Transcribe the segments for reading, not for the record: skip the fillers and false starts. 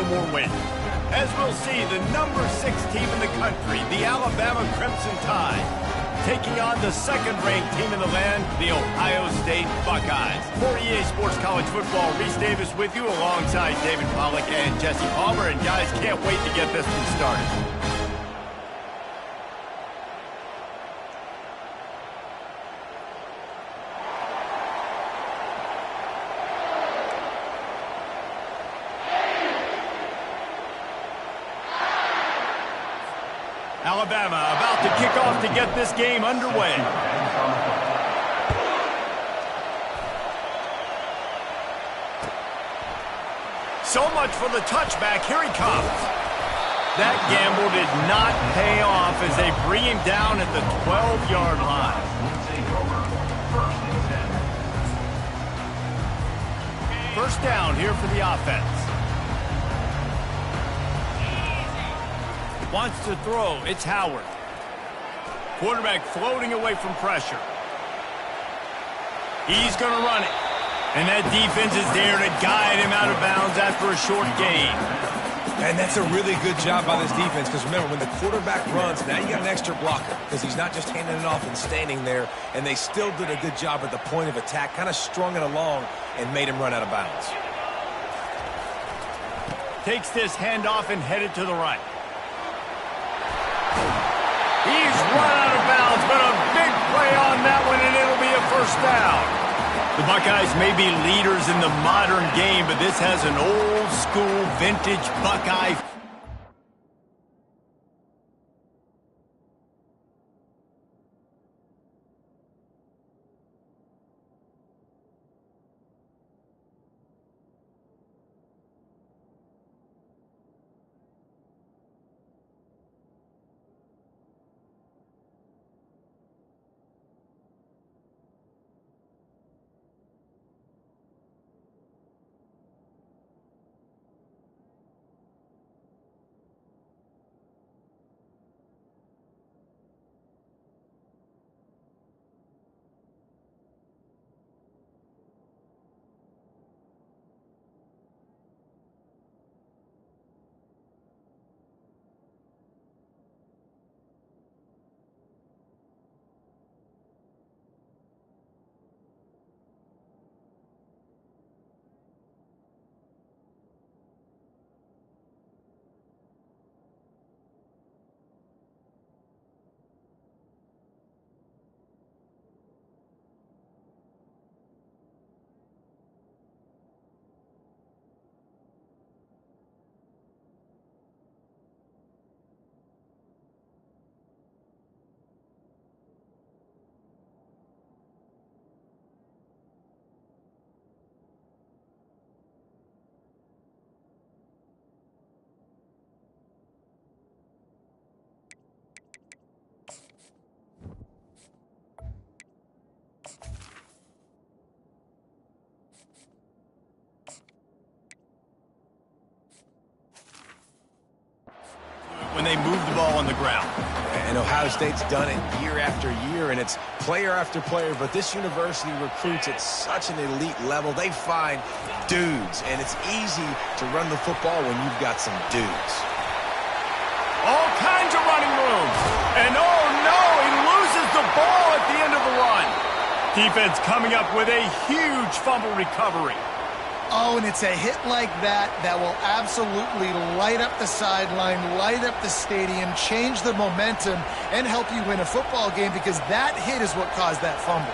more wins. As we'll see, the number 6 team in the country, the Alabama Crimson Tide, taking on the second-ranked team in the land, the Ohio State Buckeyes. For EA Sports College Football, Reese Davis with you alongside David Pollack and Jesse Palmer. And guys, can't wait to get this one started. Alabama about to kick off to get this game underway. So much for the touchback. Here he comes. That gamble did not pay off as they bring him down at the 12-yard line. First down here for the offense. Wants to throw. It's Howard. Quarterback floating away from pressure. He's going to run it. And that defense is there to guide him out of bounds after a short gain. And that's a really good job by this defense, because remember, when the quarterback runs, now you got an extra blocker, because he's not just handing it off and standing there, and they still did a good job at the point of attack, kind of strung it along and made him run out of bounds. Takes this handoff and headed to the right. He's run out of bounds, but a big play on that one, and it'll be a first down. The Buckeyes may be leaders in the modern game, but this has an old-school, vintage Buckeye. When they move the ball on the ground. And Ohio State's done it year after year, and it's player after player, but this university recruits at such an elite level. They find dudes, and it's easy to run the football when you've got some dudes. All kinds of running room. And oh no, he loses the ball at the end of the run. Defense coming up with a huge fumble recovery. Oh, and it's a hit like that that will absolutely light up the sideline, light up the stadium, change the momentum, and help you win a football game, because that hit is what caused that fumble.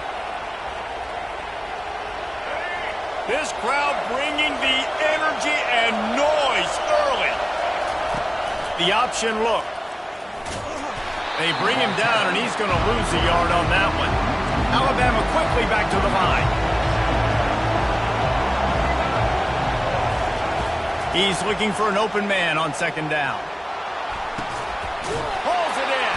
This crowd bringing the energy and noise early. The option look. They bring him down, and he's going to lose a yard on that one. Alabama quickly back to the line. He's looking for an open man on second down. Pulls it in.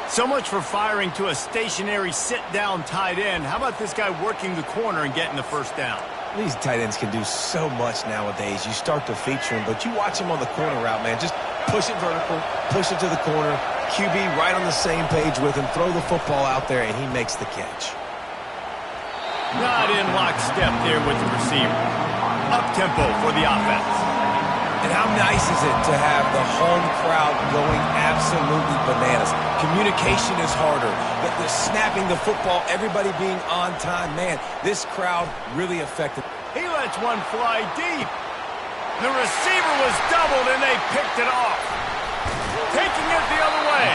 So much for firing to a stationary sit-down tight end. How about this guy working the corner and getting the first down? These tight ends can do so much nowadays. You start to feature them, but you watch him on the corner route, man. Just push it vertical, push it to the corner. QB right on the same page with him. Throw the football out there, and he makes the catch. Not in lockstep there with the receiver. up-tempo for the offense. And how nice is it to have the home crowd going absolutely bananas? Communication is harder. The snapping the football, everybody being on time. Man, this crowd really affected. He lets one fly deep. The receiver was doubled, and they picked it off. Taking it the other way.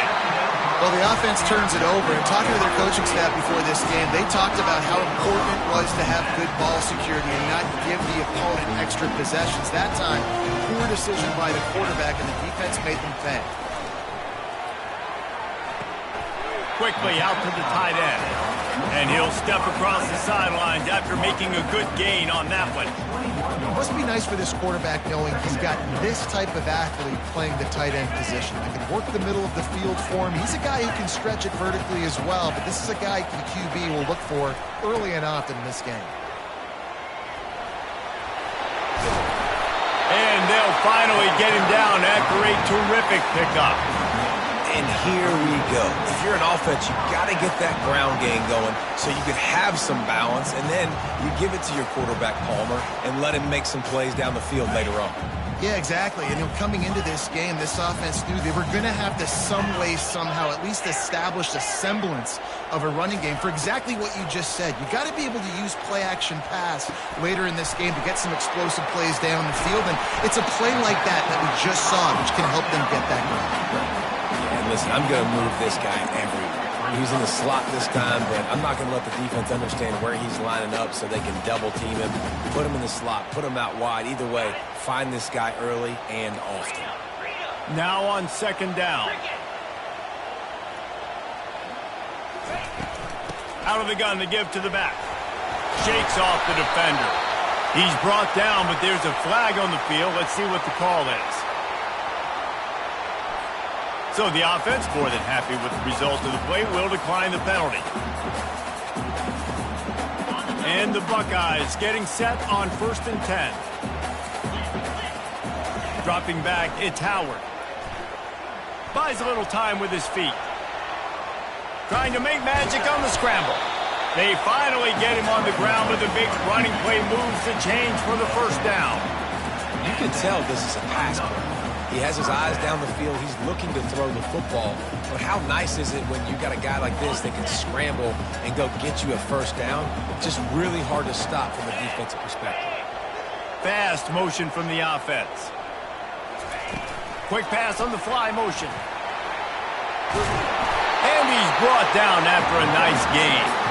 Well, the offense turns it over, and talking to their coaching staff before this game, they talked about how important it was to have good ball security and not give the opponent extra possessions. That time, poor decision by the quarterback, and the defense made them pay. Quickly out to the tight end. And he'll step across the sidelines after making a good gain on that one. It must be nice for this quarterback knowing he's got this type of athlete playing the tight end position. He can work the middle of the field for him. He's a guy who can stretch it vertically as well, but this is a guy the QB will look for early and often in this game. And they'll finally get him down after a terrific pickup. And here we go. If you're an offense, you got to get that ground game going so you can have some balance, and then you give it to your quarterback, Palmer, and let him make some plays down the field later on. Yeah, exactly. And coming into this game, this offense knew they were going to have to some way, somehow, at least establish a semblance of a running game for exactly what you just said. You got to be able to use play-action pass later in this game to get some explosive plays down the field, and it's a play like that we just saw, which can help them get that going. Listen, I'm going to move this guy everywhere. He's in the slot this time, but I'm not going to let the defense understand where he's lining up so they can double team him, put him in the slot, put him out wide. Either way, find this guy early and often. Now on second down. Out of the gun to give to the back. Shakes off the defender. He's brought down, but there's a flag on the field. Let's see what the call is. So the offense, more than happy with the result of the play, will decline the penalty. And the Buckeyes getting set on 1st and 10. Dropping back, it's Howard. Buys a little time with his feet. Trying to make magic on the scramble. They finally get him on the ground with a big running play, moves the change for the first down. You can tell this is a pass play. He has his eyes down the field. He's looking to throw the football. But how nice is it when you got a guy like this that can scramble and go get you a first down? Just really hard to stop from a defensive perspective. Fast motion from the offense. Quick pass on the fly motion. And he's brought down after a nice gain.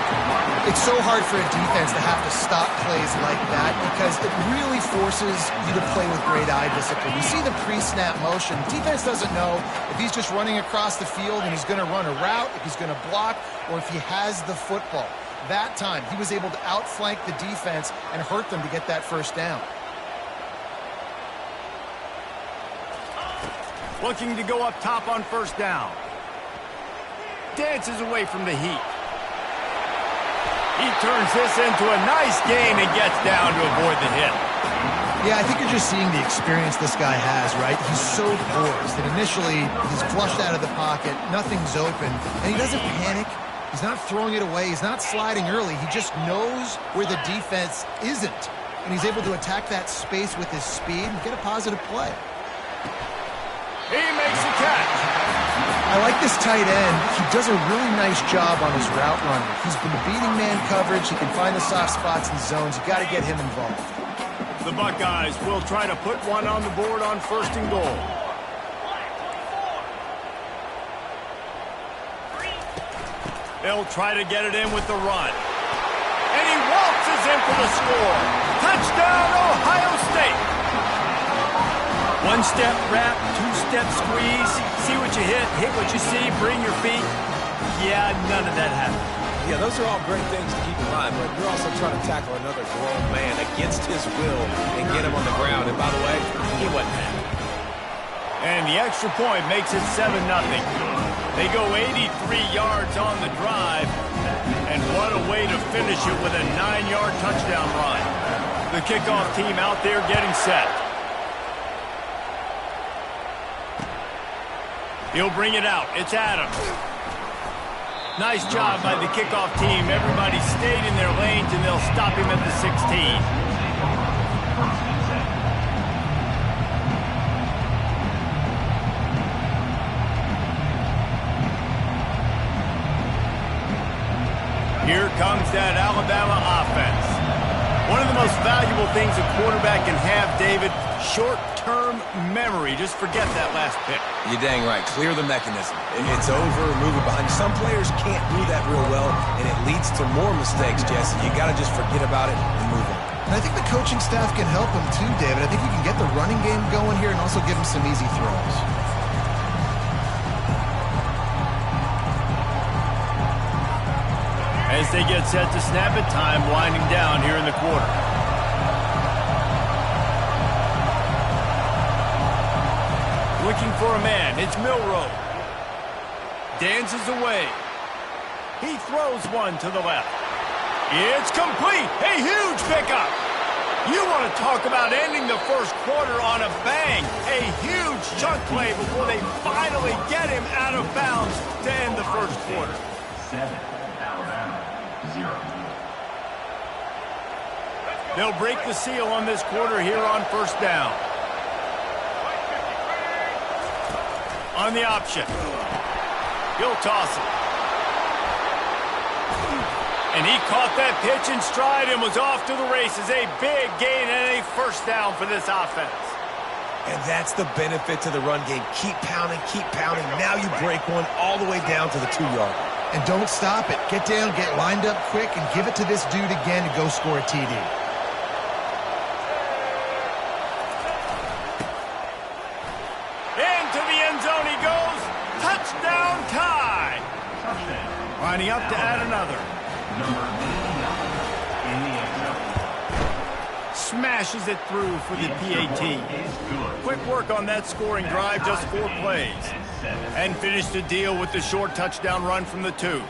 It's so hard for a defense to have to stop plays like that because it really forces you to play with great eye discipline. You see the pre-snap motion. Defense doesn't know if he's just running across the field and he's going to run a route, if he's going to block, or if he has the football. That time, he was able to outflank the defense and hurt them to get that first down. Looking to go up top on first down. Dances away from the heat. He turns this into a nice gain and gets down to avoid the hit. Yeah, I think you're just seeing the experience this guy has, right? He's so poised that initially he's flushed out of the pocket, nothing's open, and he doesn't panic. He's not throwing it away. He's not sliding early. He just knows where the defense isn't, and he's able to attack that space with his speed and get a positive play. He makes a catch. I like this tight end. He does a really nice job on his route running. He's been beating man coverage. He can find the soft spots and zones. You got to get him involved. The Buckeyes will try to put one on the board on 1st and goal. They'll try to get it in with the run. And he waltzes in for the score. Touchdown, Ohio State. One-step wrap, two-step squeeze. See what you hit what you see, bring your feet. Yeah, none of that happened. Yeah, those are all great things to keep in mind, but you're also trying to tackle another grown man against his will and get him on the ground. And by the way, he wasn't happy. And the extra point makes it 7-0. They go 83 yards on the drive, and what a way to finish it with a 9-yard touchdown run. The kickoff team out there getting set. He'll bring it out. It's Adams. Nice job by the kickoff team. Everybody stayed in their lanes, and they'll stop him at the 16. valuable things a quarterback can have, David. Short-term memory. Just forget that last pick. You're dang right. Clear the mechanism. It's over, move it behind you. Some players can't do that real well, and it leads to more mistakes, Jesse. You got to just forget about it and move on. And I think the coaching staff can help him too, David. I think you can get the running game going here and also give him some easy throws. As they get set to snap it, time winding down here in the quarter. Looking for a man. It's Milroe. Dances away. He throws one to the left. It's complete. A huge pickup. You want to talk about ending the first quarter on a bang. A huge chunk play before they finally get him out of bounds to end the first quarter. 7, Alabama, 0. They'll break the seal on this quarter here on first down. On the option. He'll toss it. And he caught that pitch in stride and was off to the races. A big gain and a first down for this offense. And that's the benefit to the run game. Keep pounding, keep pounding. Now you break one all the way down to the 2-yard. And don't stop it. Get down, get lined up quick, and give it to this dude again to go score a TD. Into the end zone he goes. Touchdown tie. Touchdown. Lining up to add another. Number 89 in the end zone. Smashes it through for the PAT. Is good. Quick work on that scoring drive, just 4 plays. And finished the deal with the short touchdown run from the 2.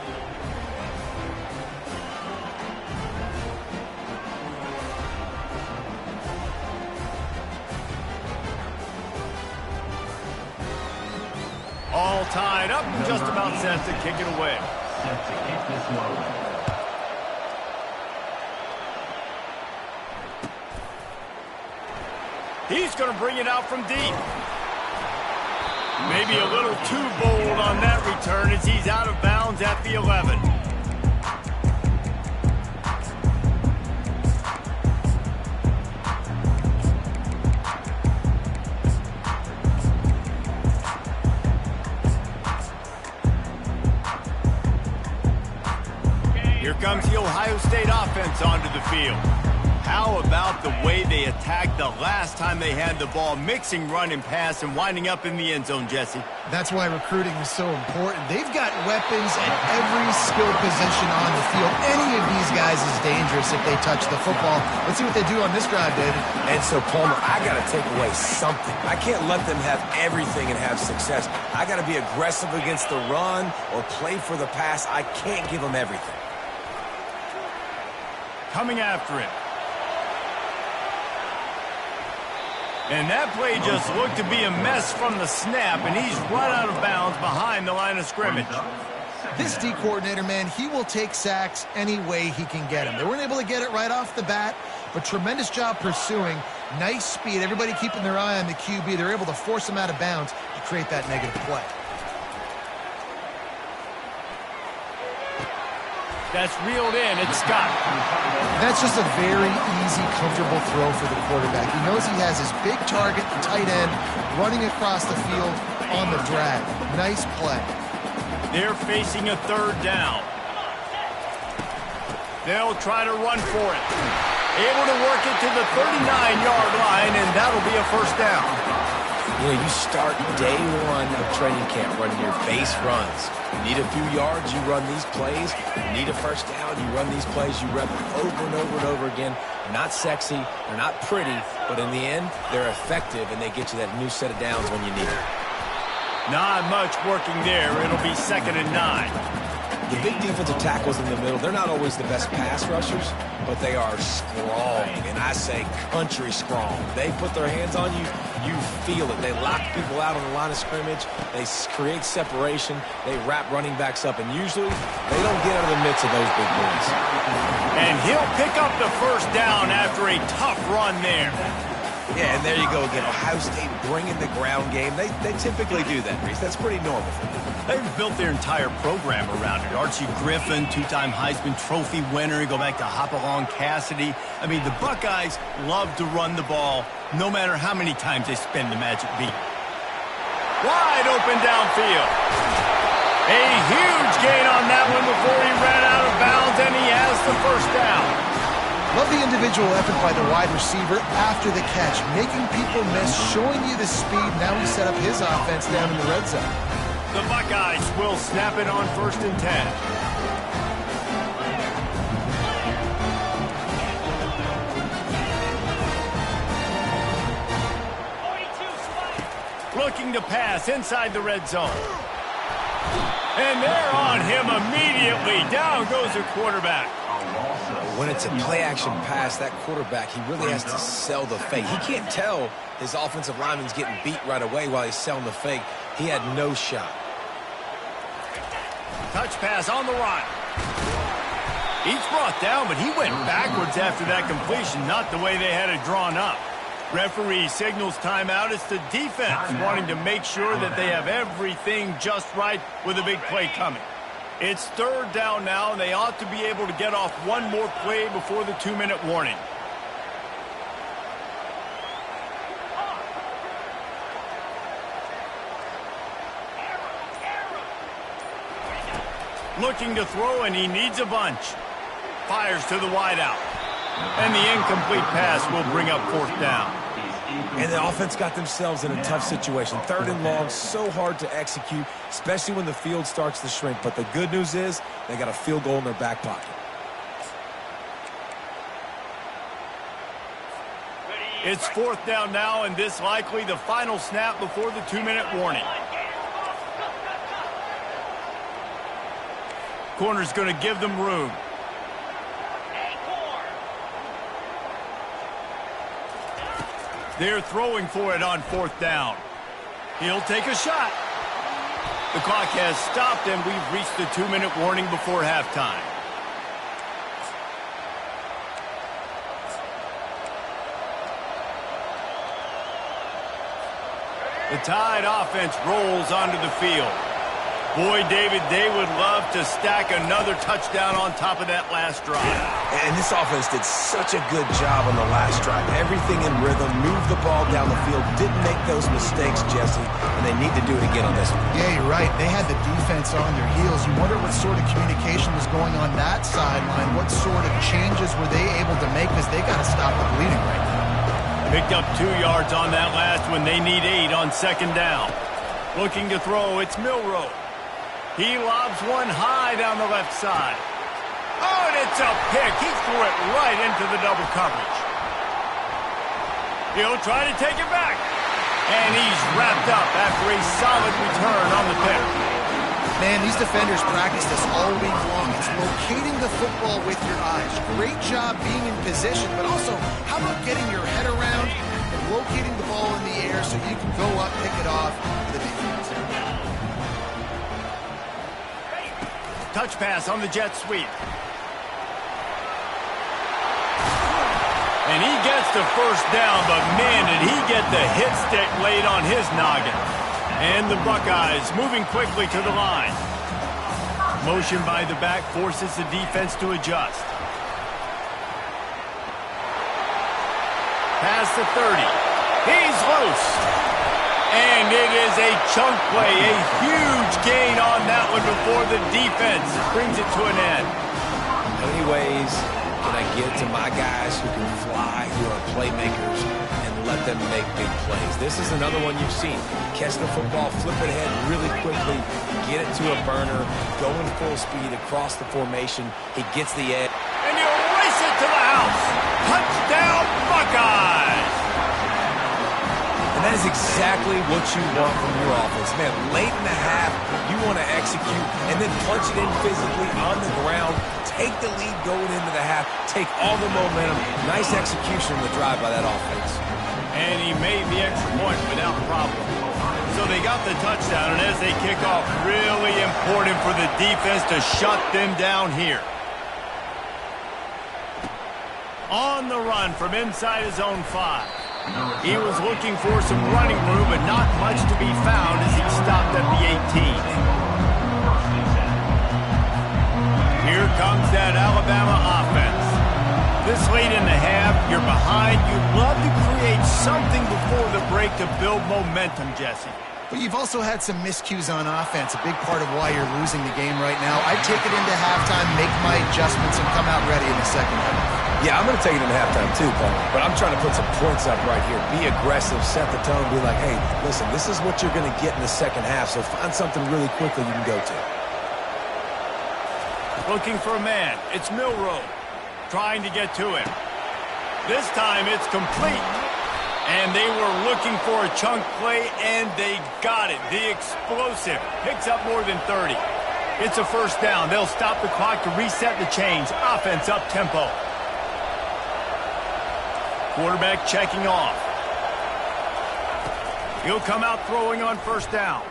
All tied up and just about set to kick it away. Set to kick this one away. He's going to bring it out from deep. Maybe a little too bold on that return as he's out of bounds at the 11. Here comes the Ohio State offense onto the field. How about the way they attacked the last time they had the ball, mixing run and pass and winding up in the end zone, Jesse? That's why recruiting is so important. They've got weapons at every skill position on the field. Any of these guys is dangerous if they touch the football. Let's see what they do on this drive, David. And so, Palmer, I got to take away something. I can't let them have everything and have success. I got to be aggressive against the run or play for the pass. I can't give them everything. Coming after him. And that play just looked to be a mess from the snap, and he's run out of bounds behind the line of scrimmage. This D coordinator, man, he will take sacks any way he can get them. They weren't able to get it right off the bat, but tremendous job pursuing. Nice speed. Everybody keeping their eye on the QB. They're able to force him out of bounds to create that negative play. That's reeled in. It's Scott. That's just a very easy, comfortable throw for the quarterback. He knows he has his big target, the tight end, running across the field on the drag. Nice play. They're facing a third down. They'll try to run for it. Able to work it to the 39-yard line, and that'll be a first down. You know, you start day one of training camp running your base runs. You need a few yards, you run these plays. You need a first down, you run these plays. You rep them over and over and over again. They're not sexy, they're not pretty, but in the end, they're effective, and they get you that new set of downs when you need it. Not much working there. It'll be 2nd and 9. The big defensive tackles in the middle, they're not always the best pass rushers, but they are strong, and I say country strong. They put their hands on you, you feel it. They lock people out on the line of scrimmage. They create separation. They wrap running backs up, and usually they don't get out of the midst of those big boys. And he'll pick up the first down after a tough run there. Yeah, and there you go again. Ohio State bringing the ground game. They typically do that, Reese. That's pretty normal for them. They've built their entire program around it. Archie Griffin, two-time Heisman Trophy winner. You go back to Hopalong Cassidy. I mean, the Buckeyes love to run the ball, no matter how many times they spin the magic beat. Wide open downfield. A huge gain on that one before he ran out of bounds, and he has the first down. Love the individual effort by the wide receiver after the catch, making people miss, showing you the speed. Now he set up his offense down in the red zone. The Buckeyes will snap it on 1st and 10. Looking to pass inside the red zone. And they're on him immediately. Down goes the quarterback. When it's a play-action pass, that quarterback, he really has to sell the fake. He can't tell his offensive lineman's getting beat right away while he's selling the fake. He had no shot. Touch pass on the run. He's brought down, but he went backwards after that completion, not the way they had it drawn up. Referee signals timeout. It's the defense wanting to make sure that they have everything just right with a big play coming. It's 3rd down now, and they ought to be able to get off one more play before the 2-minute warning. Looking to throw, and he needs a bunch. Fires to the wideout. And the incomplete pass will bring up 4th down. And the offense got themselves in a tough situation. 3rd and long, so hard to execute, especially when the field starts to shrink. But the good news is they got a field goal in their back pocket. It's 4th down now, and this likely the final snap before the 2-minute warning. Corner's going to give them room. They're throwing for it on 4th down. He'll take a shot. The clock has stopped, and we've reached the 2-minute warning before halftime. The Tide offense rolls onto the field. Boy, David, they would love to stack another touchdown on top of that last drive. And this offense did such a good job on the last drive. Everything in rhythm, moved the ball down the field, didn't make those mistakes, Jesse, and they need to do it again on this one. Yeah, you're right. They had the defense on their heels. You wonder what sort of communication was going on that sideline. What sort of changes were they able to make, because they got to stop the bleeding right now. Picked up 2 yards on that last one. They need 8 on 2nd down. Looking to throw, it's Milroe. He lobs one high down the left side. Oh, and it's a pick. He threw it right into the double coverage. He'll try to take it back. And he's wrapped up after a solid return on the pick. Man, these defenders practice this all week long. It's locating the football with your eyes. Great job being in position, but also how about getting your head around and locating the ball in the air so you can go up, pick it off to the defense. Touch pass on the jet sweep. And he gets the first down, but man, did he get the hit stick laid on his noggin. And the Buckeyes moving quickly to the line. Motion by the back forces the defense to adjust. Pass to 30. He's loose. And it is a chunk play, a huge gain on that one before the defense brings it to an end. How many ways can I get to my guys who can fly, who are playmakers, and let them make big plays? This is another one you've seen. Catch the football, flip it ahead really quickly, get it to a burner, going full speed across the formation. He gets the edge. And he'll race it to the house. Touchdown, Buckeyes! And that is exactly what you want from your offense. Man, late in the half, you want to execute and then punch it in physically on the ground. Take the lead going into the half. Take all the momentum. Nice execution on the drive by that offense. And he made the extra point without problem. So they got the touchdown, and as they kick off, really important for the defense to shut them down here. On the run from inside his own 5. He was looking for some running room, but not much to be found as he stopped at the 18. Here comes that Alabama offense. This late in the half, you're behind. You'd love to create something before the break to build momentum, Jesse. But you've also had some miscues on offense, a big part of why you're losing the game right now. I'd take it into halftime, make my adjustments, and come out ready in the second half. Yeah, I'm going to take it into halftime too, Paul. But I'm trying to put some points up right here. Be aggressive, set the tone, be like, hey, listen, this is what you're going to get in the second half, so find something really quickly you can go to. Looking for a man. It's Milroe trying to get to him. This time it's complete. And they were looking for a chunk play, and they got it. The explosive picks up more than 30. It's a first down. They'll stop the clock to reset the chains. Offense up tempo. Quarterback checking off. He'll come out throwing on first down.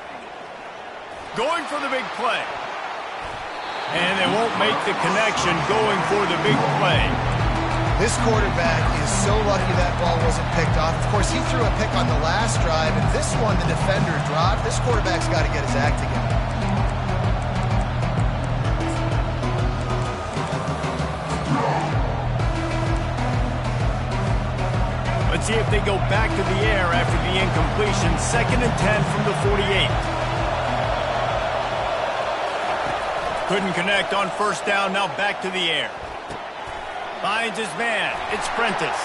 Going for the big play. And they won't make the connection going for the big play. This quarterback is so lucky that ball wasn't picked off. Of course, he threw a pick on the last drive, and this one the defender dropped. This quarterback's got to get his act together. Let's see if they go back to the air after the incompletion. 2nd and 10 from the 48. Couldn't connect on first down. Now back to the air. Finds his man. It's Prentice.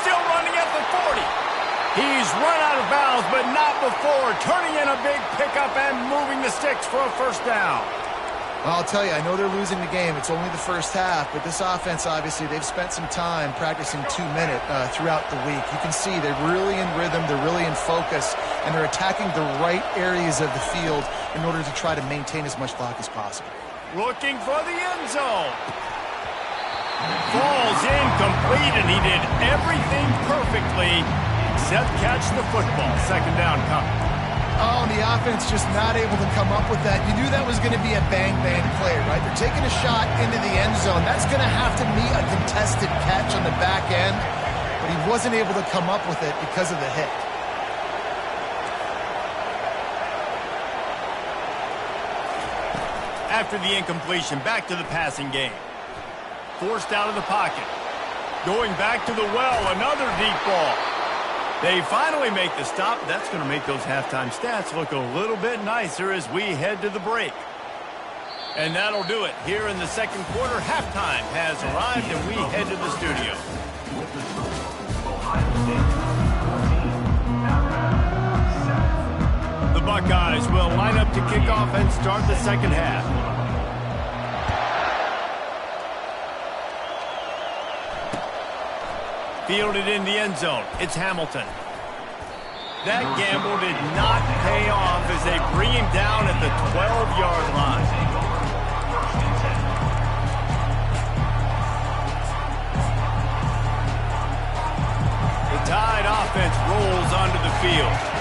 Still running at the 40. He's run out of bounds, but not before. Turning in a big pickup and moving the sticks for a first down. Well, I'll tell you, I know they're losing the game. It's only the first half, but this offense, obviously, they've spent some time practicing 2-minute throughout the week. You can see they're really in rhythm, they're really in focus, and they're attacking the right areas of the field in order to try to maintain as much clock as possible. Looking for the end zone. Falls incomplete, and he did everything perfectly except catch the football. 2nd down coming. Oh, and the offense just not able to come up with that. You knew that was going to be a bang-bang play, right? They're taking a shot into the end zone. That's going to have to be a contested catch on the back end, but he wasn't able to come up with it because of the hit. After the incompletion, back to the passing game. Forced out of the pocket. Going back to the well, another deep ball. They finally make the stop. That's going to make those halftime stats look a little bit nicer as we head to the break. And that'll do it. Here in the second quarter, halftime has arrived, and we head to the studio. The Buckeyes will line up to kick off and start the second half. Fielded in the end zone. It's Hamilton. That gamble did not pay off as they bring him down at the 12-yard line. The Tide offense rolls onto the field.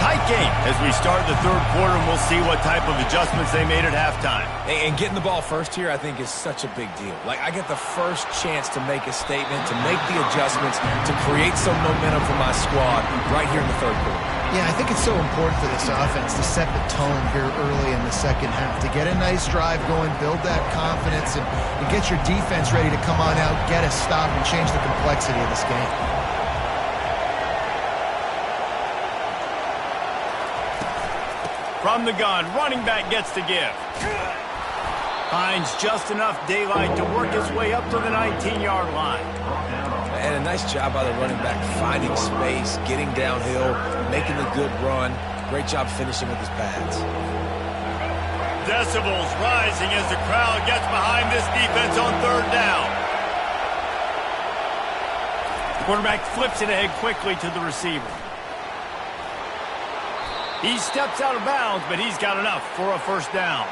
Tight game as we start the third quarter, and we'll see what type of adjustments they made at halftime. And getting the ball first here, I think, is such a big deal. Like, I get the first chance to make a statement, to make the adjustments, to create some momentum for my squad right here in the third quarter. Yeah, I think it's so important for this offense to set the tone here early in the second half, to get a nice drive going, build that confidence, and get your defense ready to come on out, get a stop, and change the complexity of this game. From the gun, running back gets to give. Finds just enough daylight to work his way up to the 19-yard line. And a nice job by the running back finding space, getting downhill, making the good run. Great job finishing with his pads. Decibels rising as the crowd gets behind this defense on third down. Quarterback flips it ahead quickly to the receiver. He steps out of bounds, but he's got enough for a first down.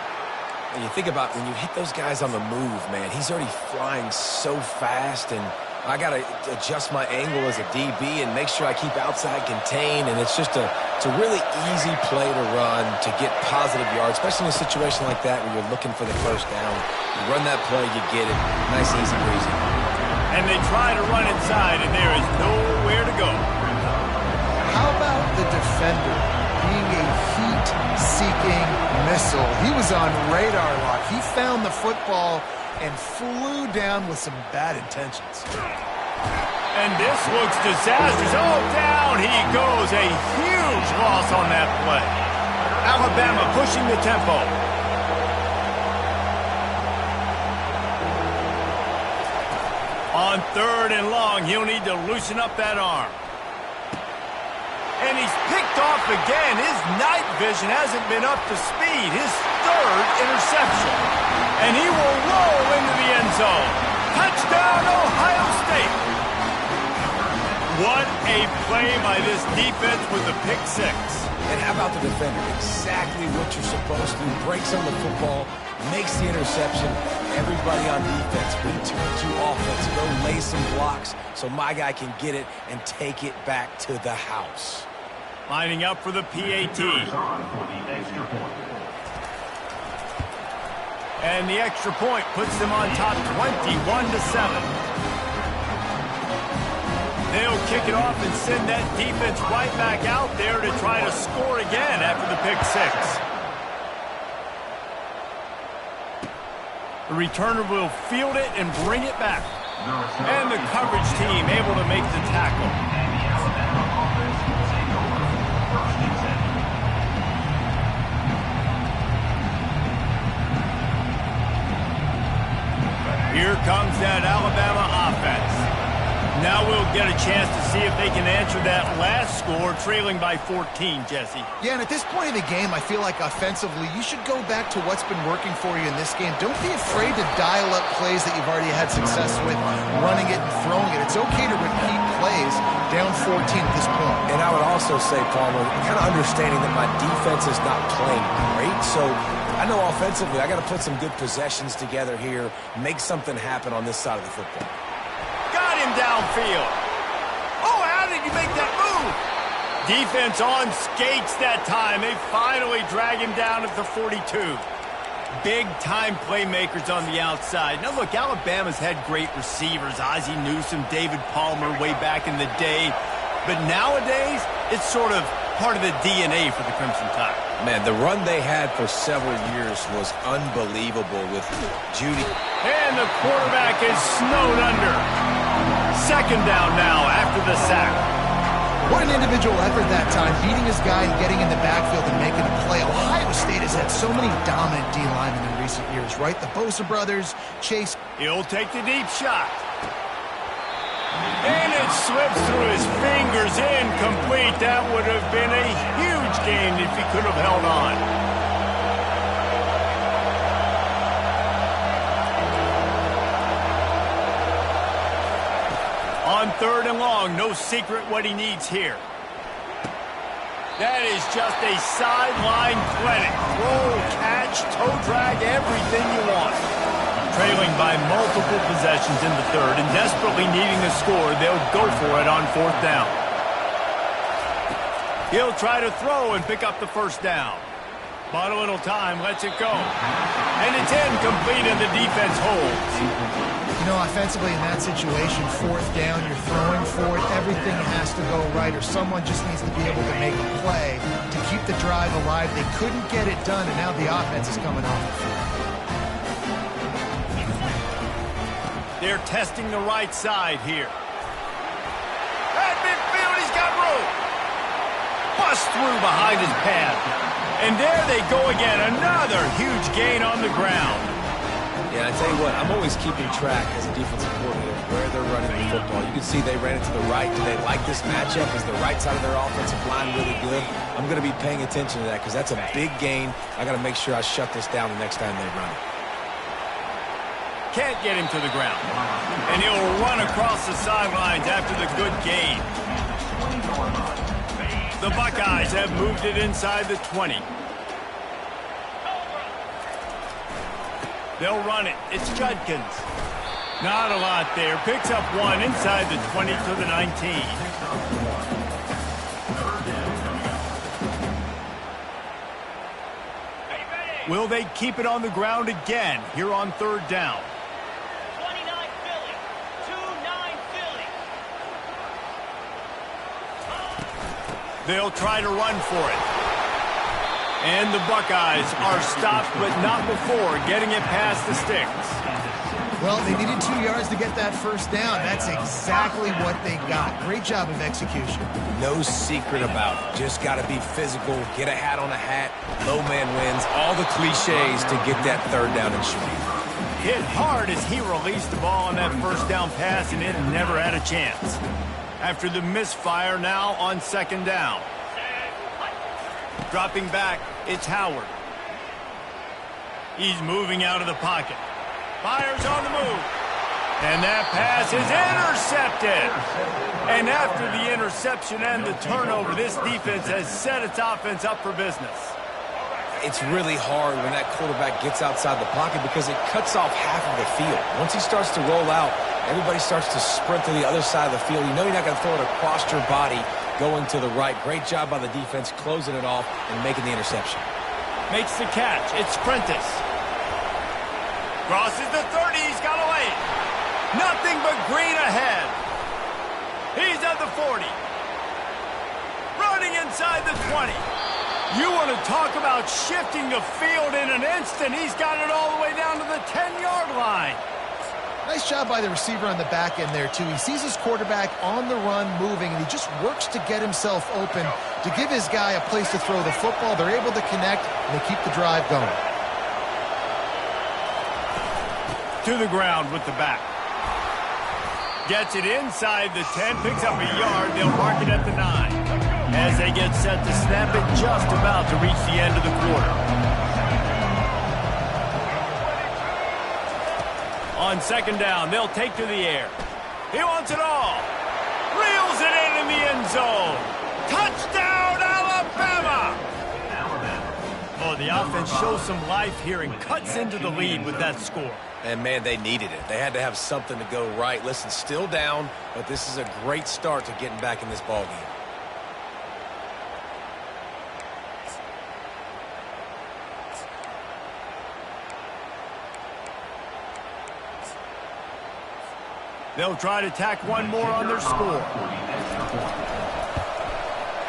And you think about when you hit those guys on the move, man, he's already flying so fast, and I got to adjust my angle as a DB and make sure I keep outside contained, and it's just it's a really easy play to run to get positive yards, especially in a situation like that where you're looking for the first down. You run that play, you get it. Nice, easy, breezy. And they try to run inside, and there is nowhere to go. defender, being a heat-seeking missile. He was on radar lock. He found the football and flew down with some bad intentions. And this looks disastrous. Oh, down he goes. A huge loss on that play. Alabama pushing the tempo. On 3rd and long, he'll need to loosen up that arm. And he's picked off again. His night vision hasn't been up to speed. His 3rd interception. And he will roll into the end zone. Touchdown, Ohio State. What a play by this defense with the pick 6. And how about the defender? Exactly what you're supposed to do. Breaks on the football, makes the interception. Everybody on defense, return to offense. Go lay some blocks so my guy can get it and take it back to the house. Lining up for the PAT. And the extra point puts them on top 21-7. They'll kick it off and send that defense right back out there to try to score again after the pick 6. The returner will field it and bring it back. And the coverage team able to make the tackle. Here comes that Alabama offense. Now we'll get a chance to see if they can answer that last score, trailing by 14, Jesse. Yeah, and at this point of the game, I feel like offensively, you should go back to what's been working for you in this game. Don't be afraid to dial up plays that you've already had success with, running it and throwing it. It's okay to repeat plays down 14 at this point. And I would also say, Palmer, kind of understanding that my defense is not playing great, so I know offensively I got to put some good possessions together here, make something happen on this side of the football. Got him downfield. Oh, how did you make that move? Defense on skates that time. They finally drag him down at the 42. Big-time playmakers on the outside. Now, look, Alabama's had great receivers. Ozzie Newsome, David Palmer way back in the day. But nowadays, it's sort of part of the DNA for the Crimson Tide. Man, the run they had for several years was unbelievable with Judy. And the quarterback is snowed under. 2nd down now after the sack. What an individual effort that time, beating his guy and getting in the backfield and making a play. Ohio State has had so many dominant D-linemen in recent years, right? The Bosa brothers, Chase. He'll take the deep shot. And it slips through his fingers, incomplete. That would have been a huge gain if he could have held on. On 3rd and long, no secret what he needs here. That is just a sideline clinic. Roll, catch, toe drag, everything you want. Trailing by multiple possessions in the 3rd and desperately needing a score, they'll go for it on 4th down. He'll try to throw and pick up the 1st down. But a little time, lets it go. And it's incomplete and the defense holds. You know, offensively in that situation, 4th down, you're throwing for it, everything has to go right, or someone just needs to be able to make a play to keep the drive alive. They couldn't get it done, and now the offense is coming off the field. They're testing the right side here. At midfield, he's got room. Bust through behind his pad. And there they go again, another huge gain on the ground. Yeah, I tell you what, I'm always keeping track as a defensive coordinator where they're running the football. You can see they ran it to the right. Do they like this matchup? Is the right side of their offensive line really good? I'm going to be paying attention to that because that's a big gain. I got to make sure I shut this down the next time they run it. Can't get him to the ground. And he'll run across the sidelines after the good gain. The Buckeyes have moved it inside the 20. They'll run it. It's Judkins. Not a lot there. Picks up 1 inside the 20 to the 19. Will they keep it on the ground again here on 3rd down? 29 Philly. 2-9 Philly. They'll try to run for it. And the Buckeyes are stopped, but not before getting it past the sticks. Well, they needed 2 yards to get that first down. That's exactly what they got. Great job of execution. No secret about it. Just got to be physical, get a hat on a hat, low man wins, all the cliches to get that third down and short. Hit hard as he released the ball on that first down pass, and it never had a chance. After the misfire, now on second down. Dropping back, it's Howard. He's moving out of the pocket. Fires on the move. And that pass is intercepted. And after the interception and the turnover, this defense has set its offense up for business. It's really hard when that quarterback gets outside the pocket because it cuts off half of the field. Once he starts to roll out, everybody starts to sprint to the other side of the field. You know you're not going to throw it across your body going to the right. Great job by the defense closing it off and making the interception. Makes the catch. It's Prentice. Crosses the 30. He's got away. Nothing but green ahead. He's at the 40. Running inside the 20. You want to talk about shifting the field in an instant. He's got it all the way down to the 10-yard line. Nice job by the receiver on the back end there, too. He sees his quarterback on the run moving, and he just works to get himself open to give his guy a place to throw the football. They're able to connect, and they keep the drive going. To the ground with the back. Gets it inside the 10, picks up a yard. They'll mark it at the 9. As they get set to snap it, just about to reach the end of the quarter. On second down, they'll take to the air. He wants it all. Reels it in the end zone. Touchdown, Alabama! Oh, the offense shows some life here and cuts into the lead with that score. And, man, they needed it. They had to have something to go right. Listen, still down, but this is a great start to getting back in this ballgame. They'll try to tack one more on their score.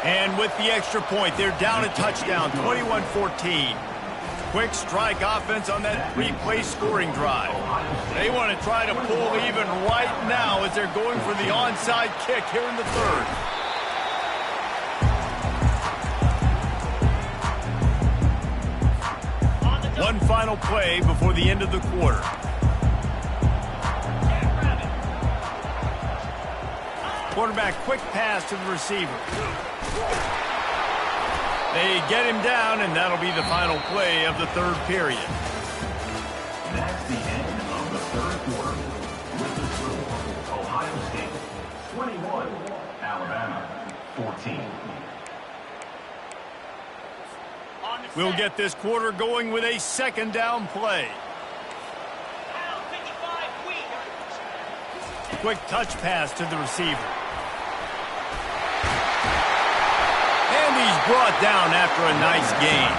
And with the extra point, they're down a touchdown, 21-14. Quick strike offense on that three-play scoring drive. They want to try to pull even right now as they're going for the onside kick here in the third. One final play before the end of the quarter. Quarterback quick pass to the receiver. They get him down, and that'll be the final play of the third period. That's the end of the third quarter. With the score, Ohio State 21, Alabama 14. We'll get this quarter going with a second down play. Quick touch pass to the receiver. And he's brought down after a nice gain.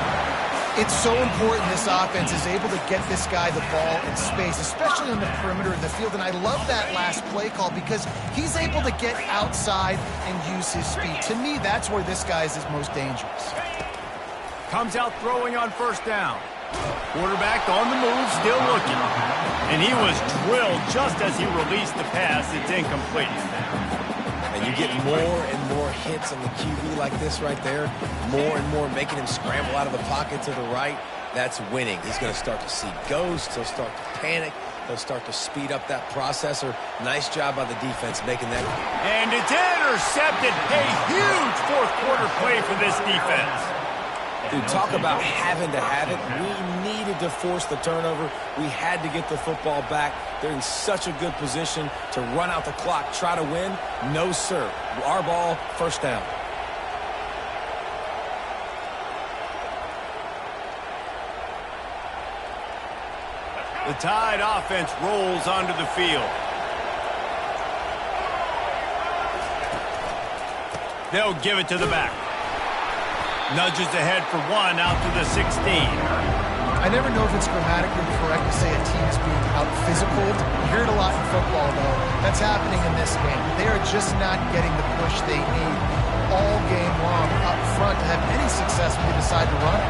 It's so important this offense is able to get this guy the ball in space, especially on the perimeter of the field. And I love that last play call because he's able to get outside and use his speed. To me, that's where this guy is his most dangerous. Comes out throwing on first down. Quarterback on the move, still looking. And he was drilled just as he released the pass. It's incomplete. And you get more and more hits on the QB like this right there. More and more making him scramble out of the pocket to the right. That's winning. He's going to start to see ghosts. He'll start to panic. He'll start to speed up that processor. Nice job by the defense making that. And it's intercepted. A huge fourth quarter play for this defense. Dude, talk about having to have it. We needed to force the turnover. We had to get the football back. They're in such a good position to run out the clock, try to win. No, sir. Our ball, first down. The Tide offense rolls onto the field. They'll give it to the back. Nudges ahead for one out to the 16. I never know if it's grammatically correct to say a team is being out-physicaled. You hear it a lot in football, though. That's happening in this game. They are just not getting the push they need all game long. decide to run it.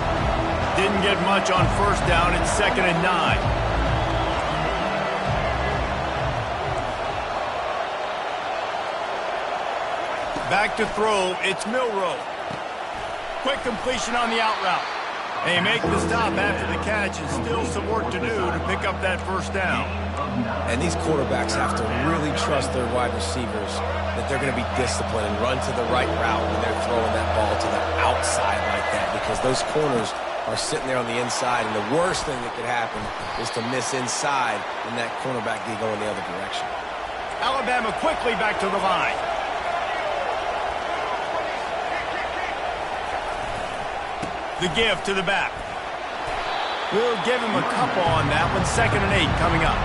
Didn't get much on first down. It's 2nd and 9. Back to throw. It's Milroe. Quick completion on the out route. They make the stop after the catch, and still some work to do to pick up that first down. And these quarterbacks have to really trust their wide receivers that they're going to be disciplined and run to the right route when they're throwing that ball to the outside like that, because those corners are sitting there on the inside, and the worst thing that could happen is to miss inside and that cornerback be going the other direction. Alabama quickly back to the line. The give to the back. We'll give him a couple on that one. 2nd and 8 coming up.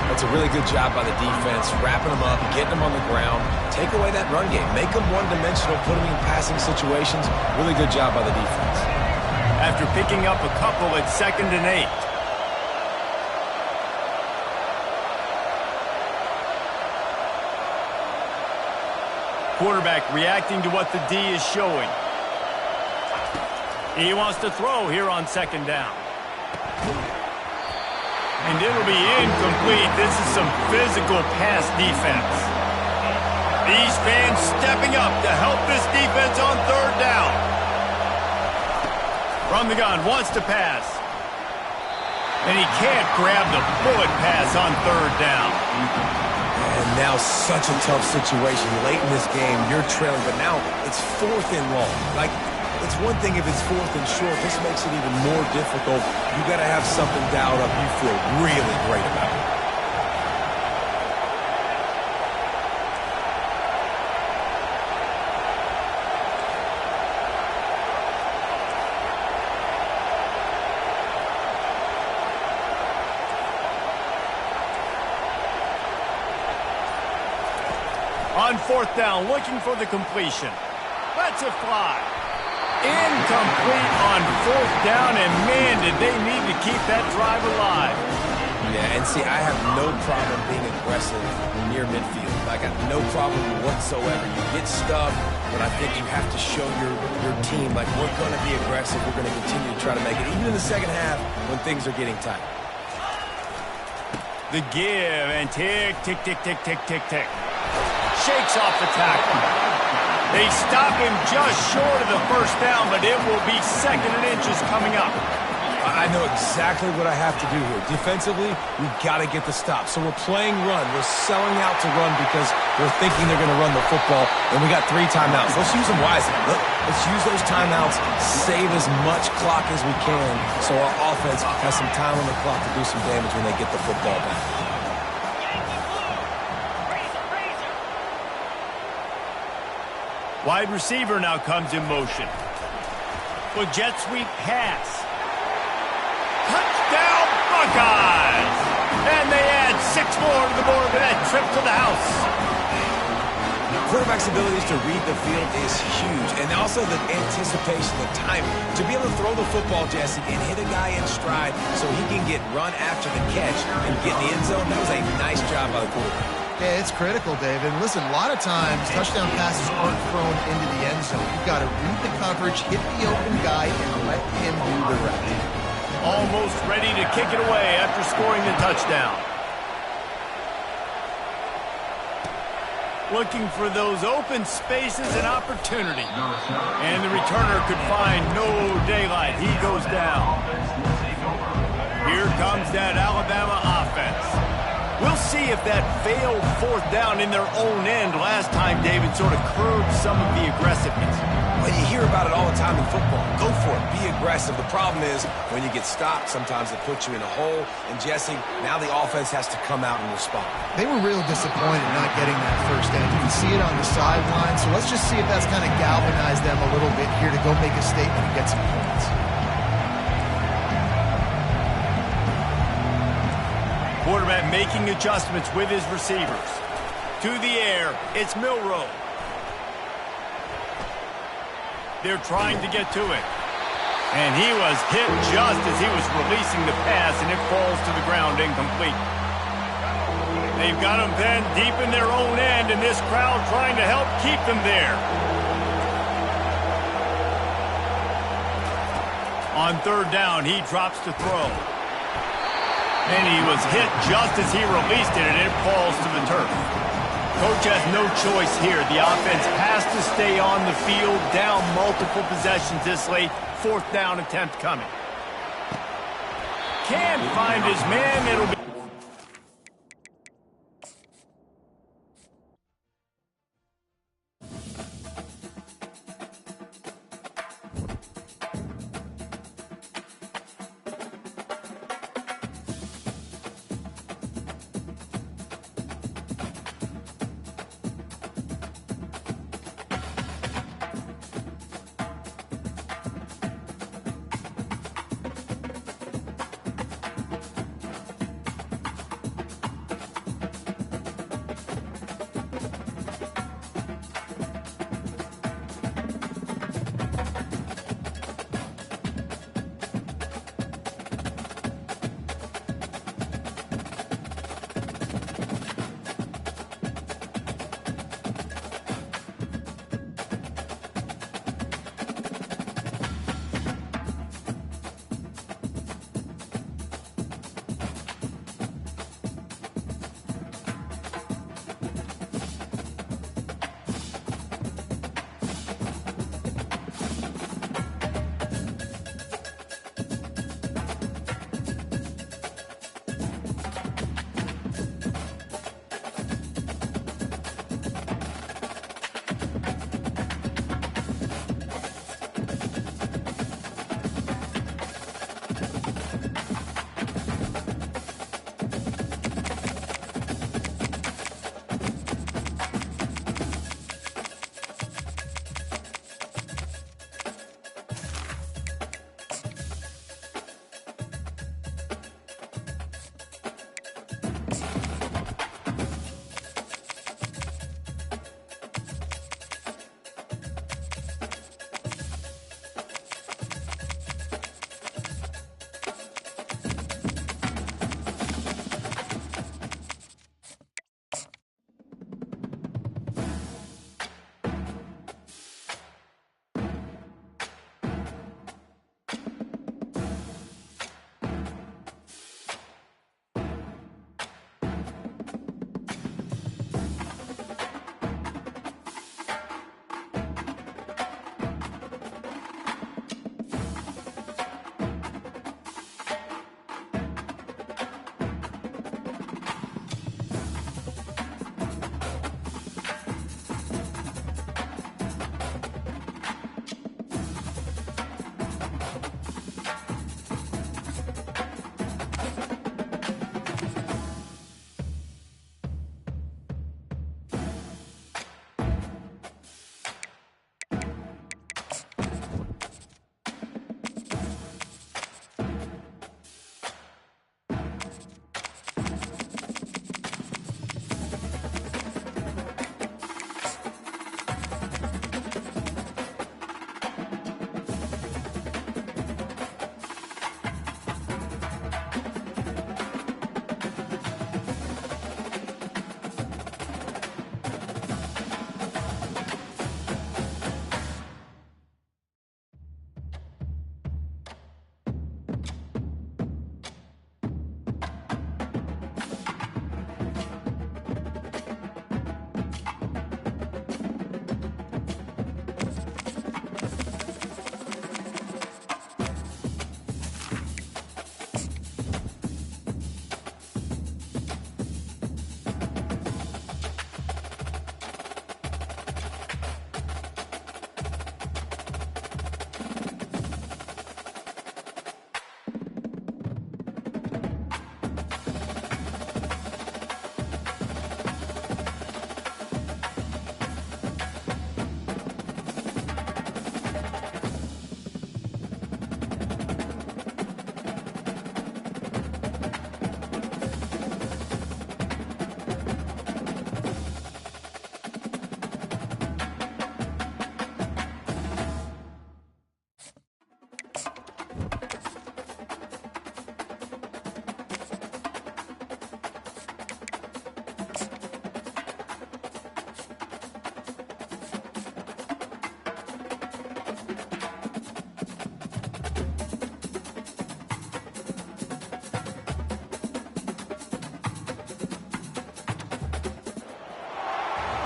That's a really good job by the defense, wrapping them up, getting them on the ground. Take away that run game. Make them one-dimensional, put them in passing situations. Really good job by the defense. After picking up a couple, it's 2nd and 8. Quarterback reacting to what the D is showing. He wants to throw here on 2nd down. And it'll be incomplete. This is some physical pass defense. These fans stepping up to help this defense on 3rd down. From the gun, wants to pass. And he can't grab the bullet pass on 3rd down. And now such a tough situation. Late in this game, you're trailing, but now it's 4th and long. It's one thing if it's 4th and short. This makes it even more difficult. You got to have something dialed up you feel really great about it. On 4th down, looking for the completion. Lets it fly. Incomplete on 4th down, and man, did they need to keep that drive alive. Yeah, and see, I have no problem being aggressive near midfield. I got no problem whatsoever. You get stuffed, but I think you have to show your team, like, we're going to be aggressive. We're going to continue to try to make it, even in the second half when things are getting tight. The give, and tick, tick, tick, tick, tick, tick, tick. Shakes off the tackle. They stop him just short of the first down, but it will be 2nd and inches coming up. I know exactly what I have to do here. Defensively, we've got to get the stop. So we're playing run. We're selling out to run because they're thinking they're going to run the football, and we got 3 timeouts. Let's use them wisely. Let's use those timeouts, save as much clock as we can so our offense has some time on the clock to do some damage when they get the football back. Wide receiver now comes in motion. With jet sweep pass. Touchdown Buckeyes! And they add 6 more to the board with that trip to the house. Quarterback's abilities to read the field is huge, and also the anticipation, the timing. To be able to throw the football, Jesse, and hit a guy in stride so he can get run after the catch and get in the end zone, that was a nice job by the quarterback. Yeah, it's critical, David. Listen, a lot of times touchdown passes aren't thrown into the end zone. You've got to read the coverage, hit the open guy, and let him do the rest. Almost ready to kick it away after scoring the touchdown. Looking for those open spaces and opportunity. And the returner could find no daylight. He goes down. Here comes that Alabama offense. We'll see if that failed 4th down in their own end last time, David, sort of curbed some of the aggressiveness. Well, you hear about it all the time in football. Go for it. Be aggressive. The problem is when you get stopped, sometimes it puts you in a hole. And, Jesse, now the offense has to come out and respond. They were real disappointed not getting that first down. You can see it on the sideline. So let's just see if that's kind of galvanized them a little bit here to go make a statement and get some points. Quarterback making adjustments with his receivers. To the air, it's Milroe. They're trying to get to it. And he was hit just as he was releasing the pass, and it falls to the ground incomplete. They've got him then deep in their own end, and this crowd trying to help keep them there. On third down, he drops to throw. And he was hit just as he released it, and it falls to the turf. Coach has no choice here. The offense has to stay on the field, down multiple possessions this late. Fourth down attempt coming. Can't find his man. It'll be...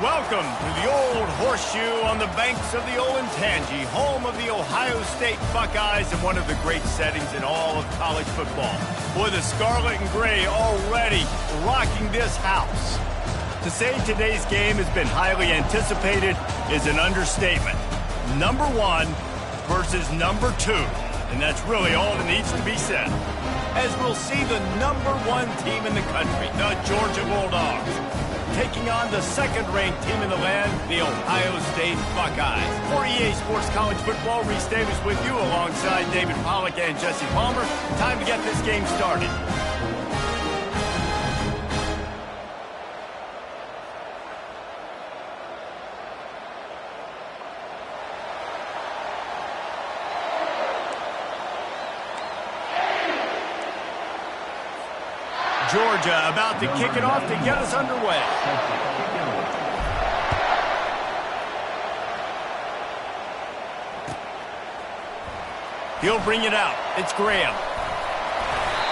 Welcome to the Old Horseshoe on the banks of the Olentangy, home of the Ohio State Buckeyes and one of the great settings in all of college football. Boy, the scarlet and gray already rocking this house. To say today's game has been highly anticipated is an understatement. Number 1 versus number 2, and that's really all that needs to be said. As we'll see the number 1 team in the country, the Georgia Bulldogs, taking on the second-ranked team in the land, the Ohio State Buckeyes. For EA Sports College Football, Reese Davis with you alongside David Pollack and Jesse Palmer. Time to get this game started. Georgia about to kick it off to get us underway. He'll bring it out. It's Graham.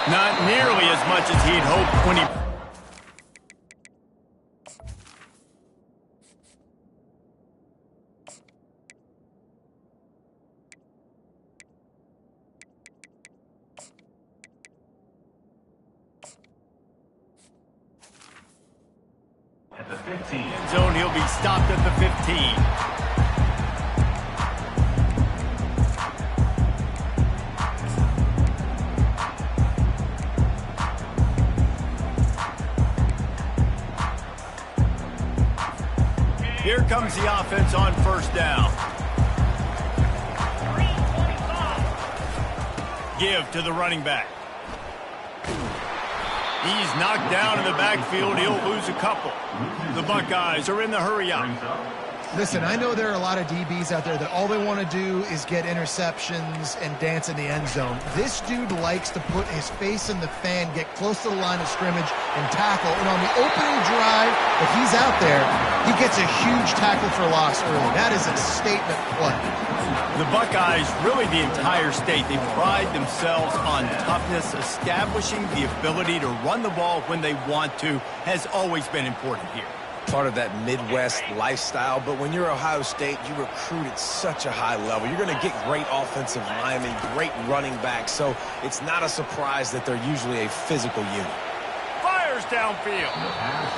Not nearly as much as he'd hoped when he... At the 15. End zone, he'll be stopped at the 15. Here comes the offense on first down. Give to the running back. He's knocked down in the backfield. He'll lose a couple. The Buckeyes are in the hurry up. Listen, I know there are a lot of DBs out there that all they want to do is get interceptions and dance in the end zone. This dude likes to put his face in the fan, get close to the line of scrimmage, and tackle. And on the opening drive that he's out there, he gets a huge tackle for loss early. That is a statement play. The Buckeyes, really the entire state, they pride themselves on toughness. Establishing the ability to run the ball when they want to has always been important here. Part of that Midwest lifestyle, but when you're Ohio State, you recruit at such a high level. You're going to get great offensive linemen, great running backs, so it's not a surprise that they're usually a physical unit. Fires downfield.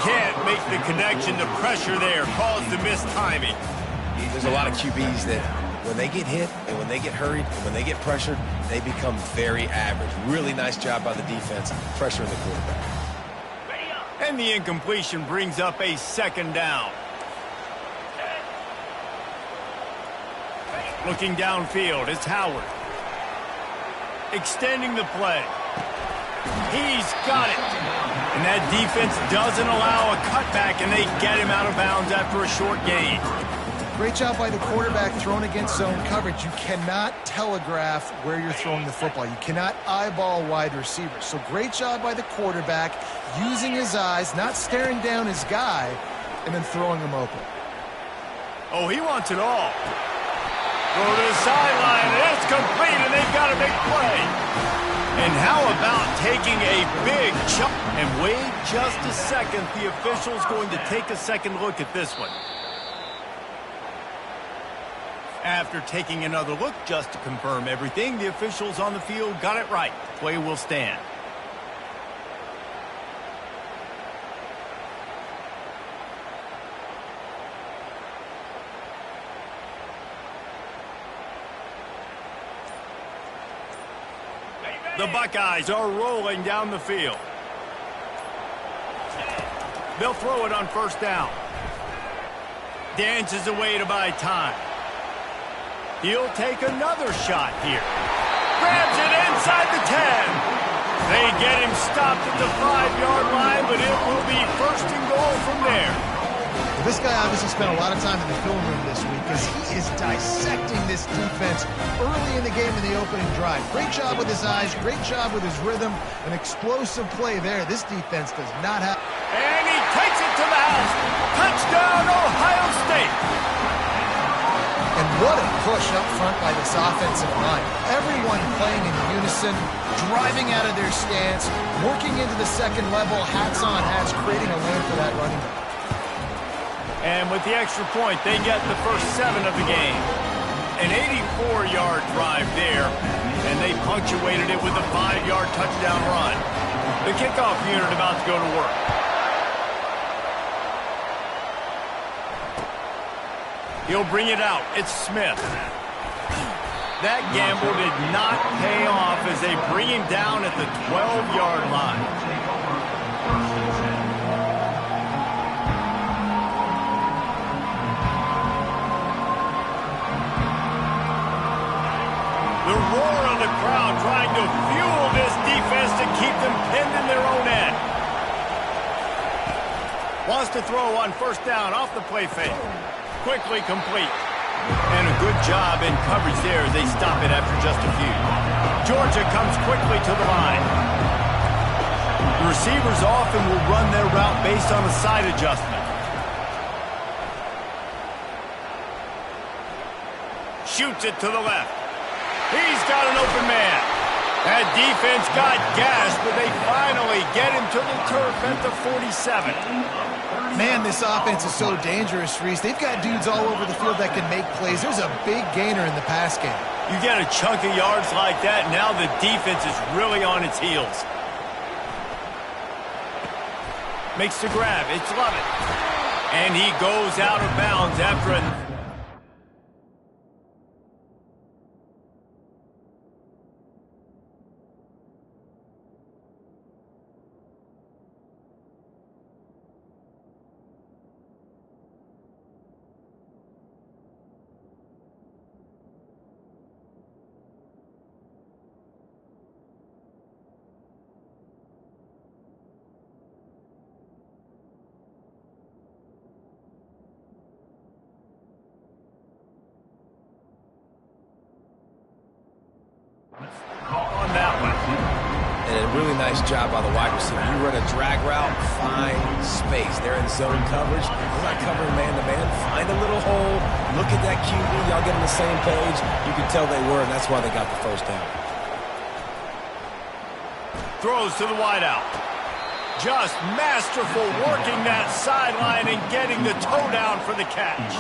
Can't make the connection. The pressure there caused the missed timing. There's a lot of QBs that when they get hit and when they get hurried and when they get pressured, they become very average. Really nice job by the defense, pressuring the quarterback. And the incompletion brings up a second down. Looking downfield, it's Howard. Extending the play. He's got it. And that defense doesn't allow a cutback, and they get him out of bounds after a short gain. Great job by the quarterback thrown against zone coverage. You cannot telegraph where you're throwing the football. You cannot eyeball wide receivers. So great job by the quarterback using his eyes, not staring down his guy, and then throwing him open. Oh, he wants it all. Go to the sideline, and it's complete, and they've got a big play. And how about taking a big chunk? And wait just a second. The official's going to take a second look at this one. After taking another look just to confirm everything, the officials on the field got it right. Play will stand. The Buckeyes are rolling down the field. They'll throw it on first down. Dances away to buy time. He'll take another shot here. Grabs it inside the 10. They get him stopped at the 5-yard line, but it will be first and goal from there. Well, this guy obviously spent a lot of time in the film room this week because he is dissecting this defense early in the game in the opening drive. Great job with his eyes, great job with his rhythm, an explosive play there. This defense does not have... And he takes it to the house. Touchdown, Ohio State. And what a push up front by this offensive line. Everyone playing in unison, driving out of their stance, working into the second level, hats on hats, creating a lane for that running back. And with the extra point, they get the first 7 of the game. An 84-yard drive there, and they punctuated it with a 5-yard touchdown run. The kickoff unit about to go to work. He'll bring it out. It's Smith. That gamble did not pay off as they bring him down at the 12-yard line. The roar of the crowd trying to fuel this defense to keep them pinned in their own end. Wants to throw on first down off the play fake. Quickly complete. And a good job in coverage there as they stop it after just a few. Georgia comes quickly to the line. The receivers often will run their route based on a side adjustment. Shoots it to the left. He's got an open man. That defense got gashed, but they finally get him to the turf at the 47. Man, this offense is so dangerous, Reese. They've got dudes all over the field that can make plays. There's a big gainer in the pass game. You get a chunk of yards like that, now the defense is really on its heels. Makes the grab. It's Lovett. And he goes out of bounds after a... on that one. And a really nice job by the wide receiver. You run a drag route, find space. They're in zone coverage. They're not covering man-to-man. Find a little hole. Look at that QB. Y'all get on the same page. You can tell they were, and that's why they got the first down. Throws to the wideout. Just masterful working that sideline and getting the toe down for the catch.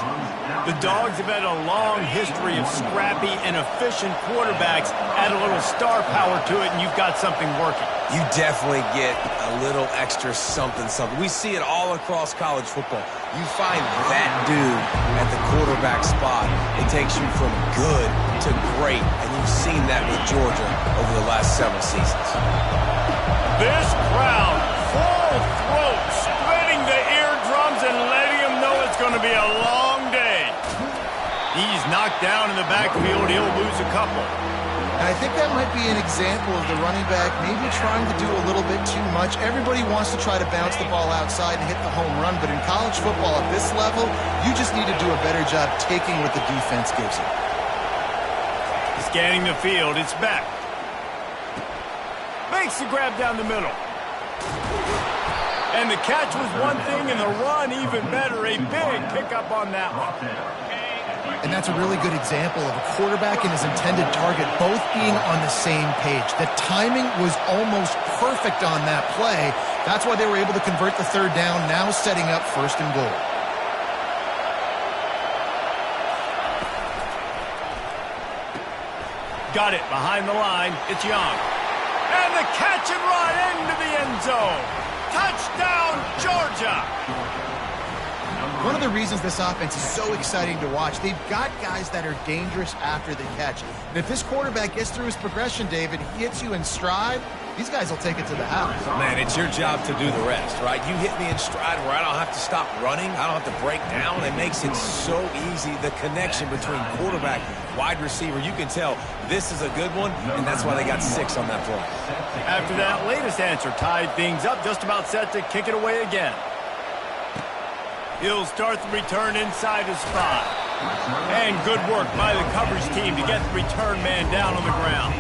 The Dogs have had a long history of scrappy and efficient quarterbacks. Add a little star power to it, and you've got something working. You definitely get a little extra something. We see it all across college football. You find that dude at the quarterback spot. It takes you from good to great, and you've seen that with Georgia over the last several seasons. This crowd, full throat, splitting the eardrums and letting them know it's going to be a long day. He's knocked down in the backfield. He'll lose a couple. And I think that might be an example of the running back maybe trying to do a little bit too much. Everybody wants to try to bounce the ball outside and hit the home run, but in college football at this level, you just need to do a better job taking what the defense gives you. Scanning the field, it's back. Makes the grab down the middle. And the catch was one thing, and the run even better. A big pickup on that one. And that's a really good example of a quarterback and his intended target both being on the same page. The timing was almost perfect on that play. That's why they were able to convert the third down, now setting up first and goal. Got it behind the line. It's Young. And the catch and run into the end zone. Touchdown, Georgia! One of the reasons this offense is so exciting to watch, they've got guys that are dangerous after the catch. And if this quarterback gets through his progression, David, he hits you in stride, these guys will take it to the house. Man, it's your job to do the rest, right? You hit me in stride where I don't have to stop running. I don't have to break down. It makes it so easy, the connection between quarterback, wide receiver. You can tell this is a good one, and that's why they got 6 on that play. After that latest answer, tied things up, just about set to kick it away again. He'll start the return inside his spot. And good work by the coverage team to get the return man down on the ground.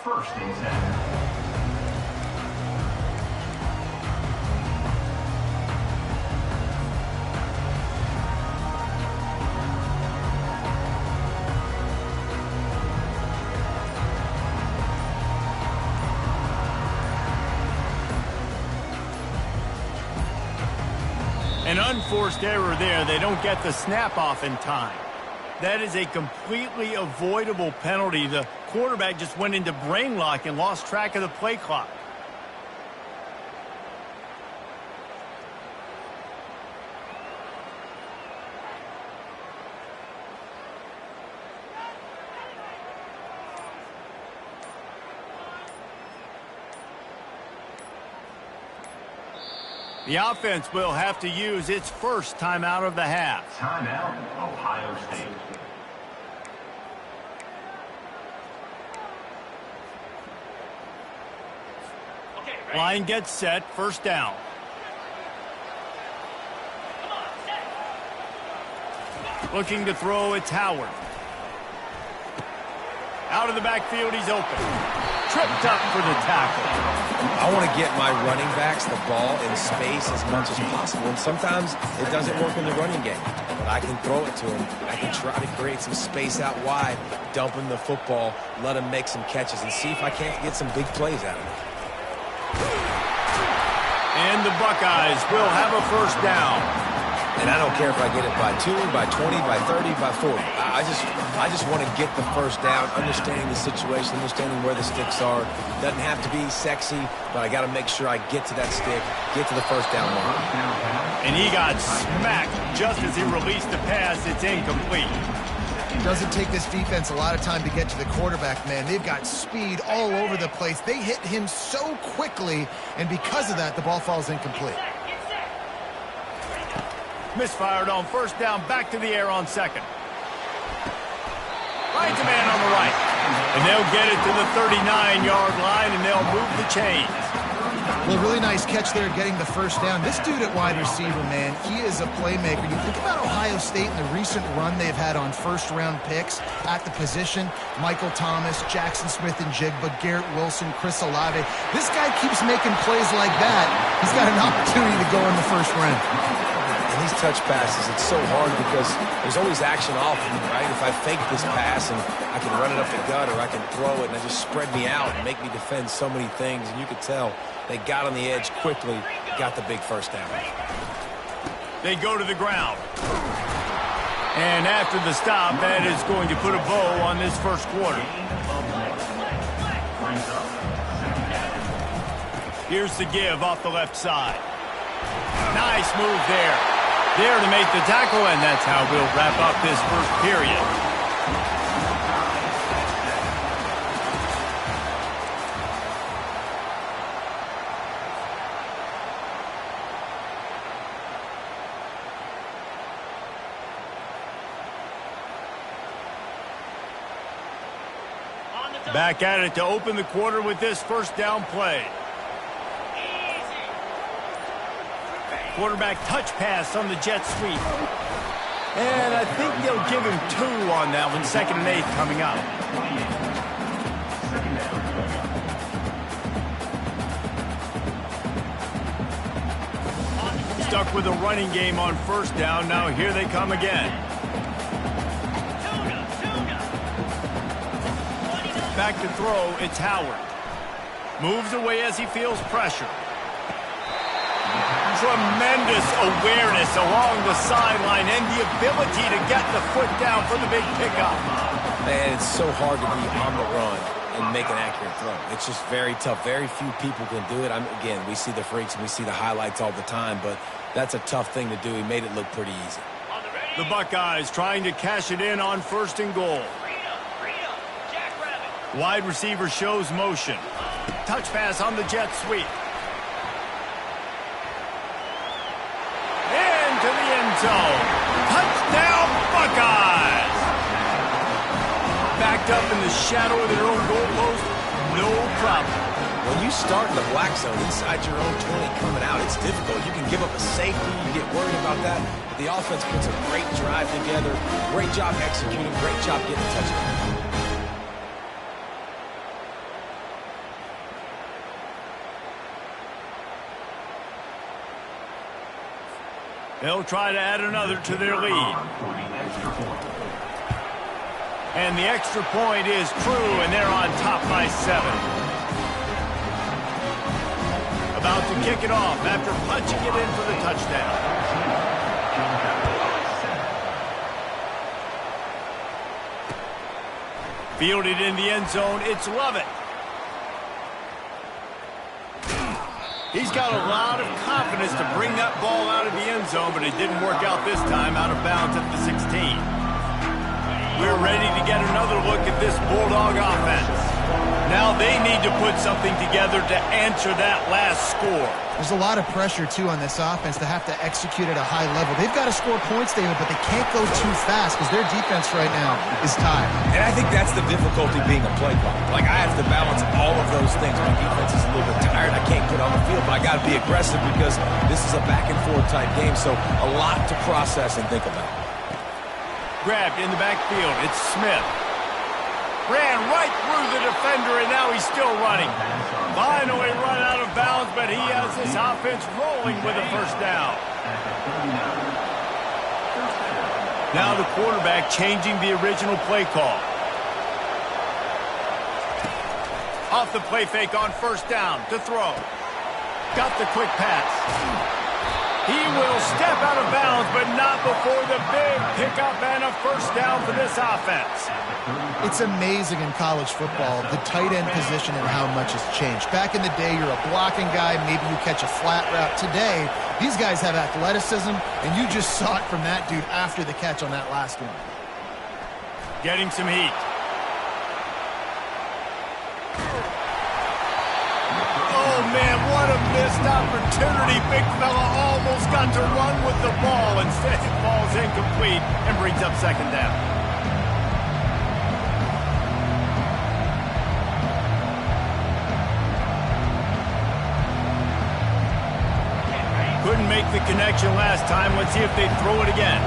First and 10. An unforced error there. They don't get the snap off in time. That is a completely avoidable penalty. The quarterback just went into brain lock and lost track of the play clock. The offense will have to use its first timeout of the half. Timeout, Ohio State. Line gets set, first down. Looking to throw, it's Howard. Out of the backfield, he's open. Tripped up for the tackle. I want to get my running backs the ball in space as much as possible. And sometimes it doesn't work in the running game. But I can throw it to him. I can try to create some space out wide, dump him the football, let him make some catches, and see if I can't get some big plays out of it. And the Buckeyes will have a first down. And I don't care if I get it by 2, by 20, by 30, by 40. I just want to get the first down, understanding the situation, understanding where the sticks are. Doesn't have to be sexy, but I got to make sure I get to that stick, get to the first down mark. And he got smacked just as he released the pass. It's incomplete. It doesn't take this defense a lot of time to get to the quarterback, man. They've got speed all over the place. They hit him so quickly, and because of that, the ball falls incomplete. Misfired on first down, back to the air on second. Finds a man on the right. And they'll get it to the 39-yard line, and they'll move the chains. Well, really nice catch there getting the first down. This dude at wide receiver, man, he is a playmaker. You think about Ohio State and the recent run they've had on first-round picks at the position. Michael Thomas, Jackson Smith-Njigba, Garrett Wilson, Chris Olave. This guy keeps making plays like that. He's got an opportunity to go in the first round. And these touch passes, it's so hard because there's always action off of me, right? If I fake this pass and I can run it up the gut or I can throw it and it just spread me out and make me defend so many things. And you could tell they got on the edge quickly, got the big first down. They go to the ground. And after the stop, that is going to put a bow on this first quarter. Here's the give off the left side. Nice move there. There to make the tackle, and that's how we'll wrap up this first period. Back at it to open the quarter with this first down play. Quarterback touch pass on the jet sweep. And I think they'll give him 2 on that one. 2nd and 8 coming up. Stuck with a running game on first down. Now here they come again. Back to throw, it's Howard. Moves away as he feels pressure. Tremendous awareness along the sideline and the ability to get the foot down for the big pickup. Man, it's so hard to be on the run and make an accurate throw. It's just very tough. Very few people can do it. Again, we see the freaks and we see the highlights all the time, but that's a tough thing to do. He made it look pretty easy. The Buckeyes trying to cash it in on 1st and goal. Wide receiver shows motion. Touch pass on the jet sweep. To the end zone. Touchdown, Buckeyes! Backed up in the shadow of their own goalpost, no problem. When you start in the black zone inside your own 20 coming out, it's difficult. You can give up a safety, you get worried about that, but the offense puts a great drive together, great job executing, great job getting a touchdown. They'll try to add another to their lead. And the extra point is true, and they're on top by 7. About to kick it off after punching it in for the touchdown. Fielded in the end zone. It's Lovett. He's got a lot of confidence to bring that ball out of the end zone, but it didn't work out this time, out of bounds at the 16. We're ready to get another look at this Bulldog offense. Now they need to put something together to answer that last score. There's a lot of pressure, too, on this offense to have to execute at a high level. They've got to score points, David, but they can't go too fast because their defense right now is tired. And I think that's the difficulty being a play caller. Like, I have to balance all of those things. My defense is a little bit tired. I can't put on the field, but I got to be aggressive because this is a back-and-forth type game, so a lot to process and think about. Grabbed in the backfield. It's Smith. Ran right through the defender, and now he's still running. Finally run out of bounds, but he has this offense rolling with a first down. Now the quarterback changing the original play call. Off the play fake on first down to throw. Got the quick pass. He will step out of bounds, but not before the big pickup and a first down for this offense. It's amazing in college football, the tight end position and how much has changed. Back in the day, you're a blocking guy, maybe you catch a flat route. Today, these guys have athleticism, and you just saw it from that dude after the catch on that last one. Getting some heat. Oh, man, what a missed opportunity. Big fella almost got to run with the ball. Instead, it falls incomplete and brings up second down. Couldn't make the connection last time. Let's see if they throw it again.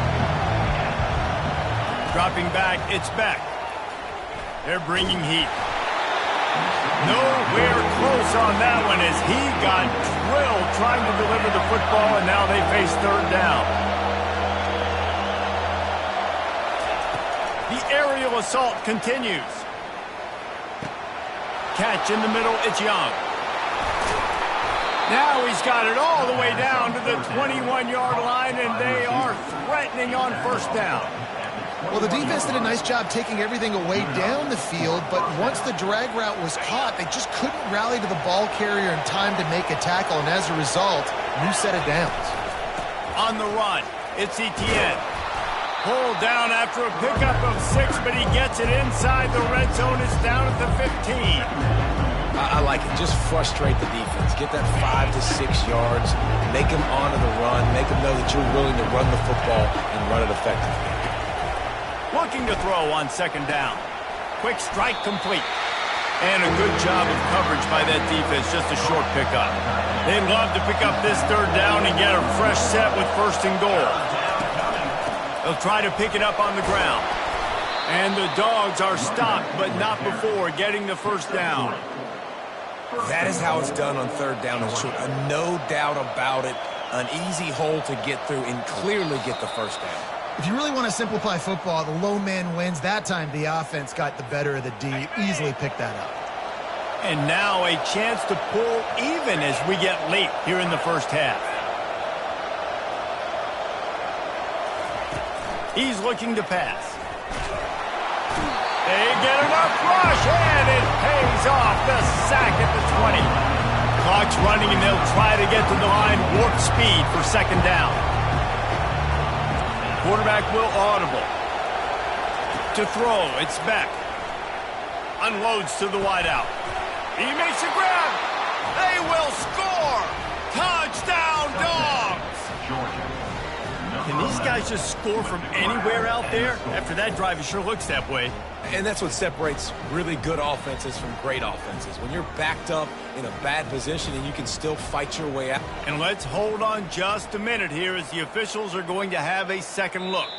Dropping back, it's Beck. They're bringing heat. Nowhere close on that one as he got drilled trying to deliver the football, and now they face third down. The aerial assault continues. Catch in the middle, it's Young. Now he's got it all the way down to the 21-yard line, and they are threatening on first down. Well, the defense did a nice job taking everything away down the field, but once the drag route was caught, they just couldn't rally to the ball carrier in time to make a tackle, and as a result, new set of downs. On the run, it's Etienne. Pulled down after a pickup of 6, but he gets it inside the red zone. It's down at the 15. I like it. Just frustrate the defense. Get that 5 to 6 yards. Make them honor the run. Make them know that you're willing to run the football and run it effectively. Looking to throw on second down. Quick strike complete. And a good job of coverage by that defense. Just a short pickup. They'd love to pick up this third down and get a fresh set with first and goal. They'll try to pick it up on the ground. And the Dogs are stopped, but not before getting the first down. That is how it's done on third down and short. No doubt about it. An easy hole to get through and clearly get the first down. If you really want to simplify football, the low man wins. That time, the offense got the better of the D. Easily picked that up. And now a chance to pull even as we get late here in the first half. He's looking to pass. They get enough rush, and it pays off. The sack at the 20. Clock's running, and they'll try to get to the line. Warp speed for second down. Quarterback will audible. To throw, it's Beck. Unloads to the wideout. He makes a grab. They will score. Touchdown, Dogs. Can these guys just score from anywhere out there? After that drive, it sure looks that way. And that's what separates really good offenses from great offenses. When you're backed up in a bad position and you can still fight your way out. And let's hold on just a minute here as the officials are going to have a second look.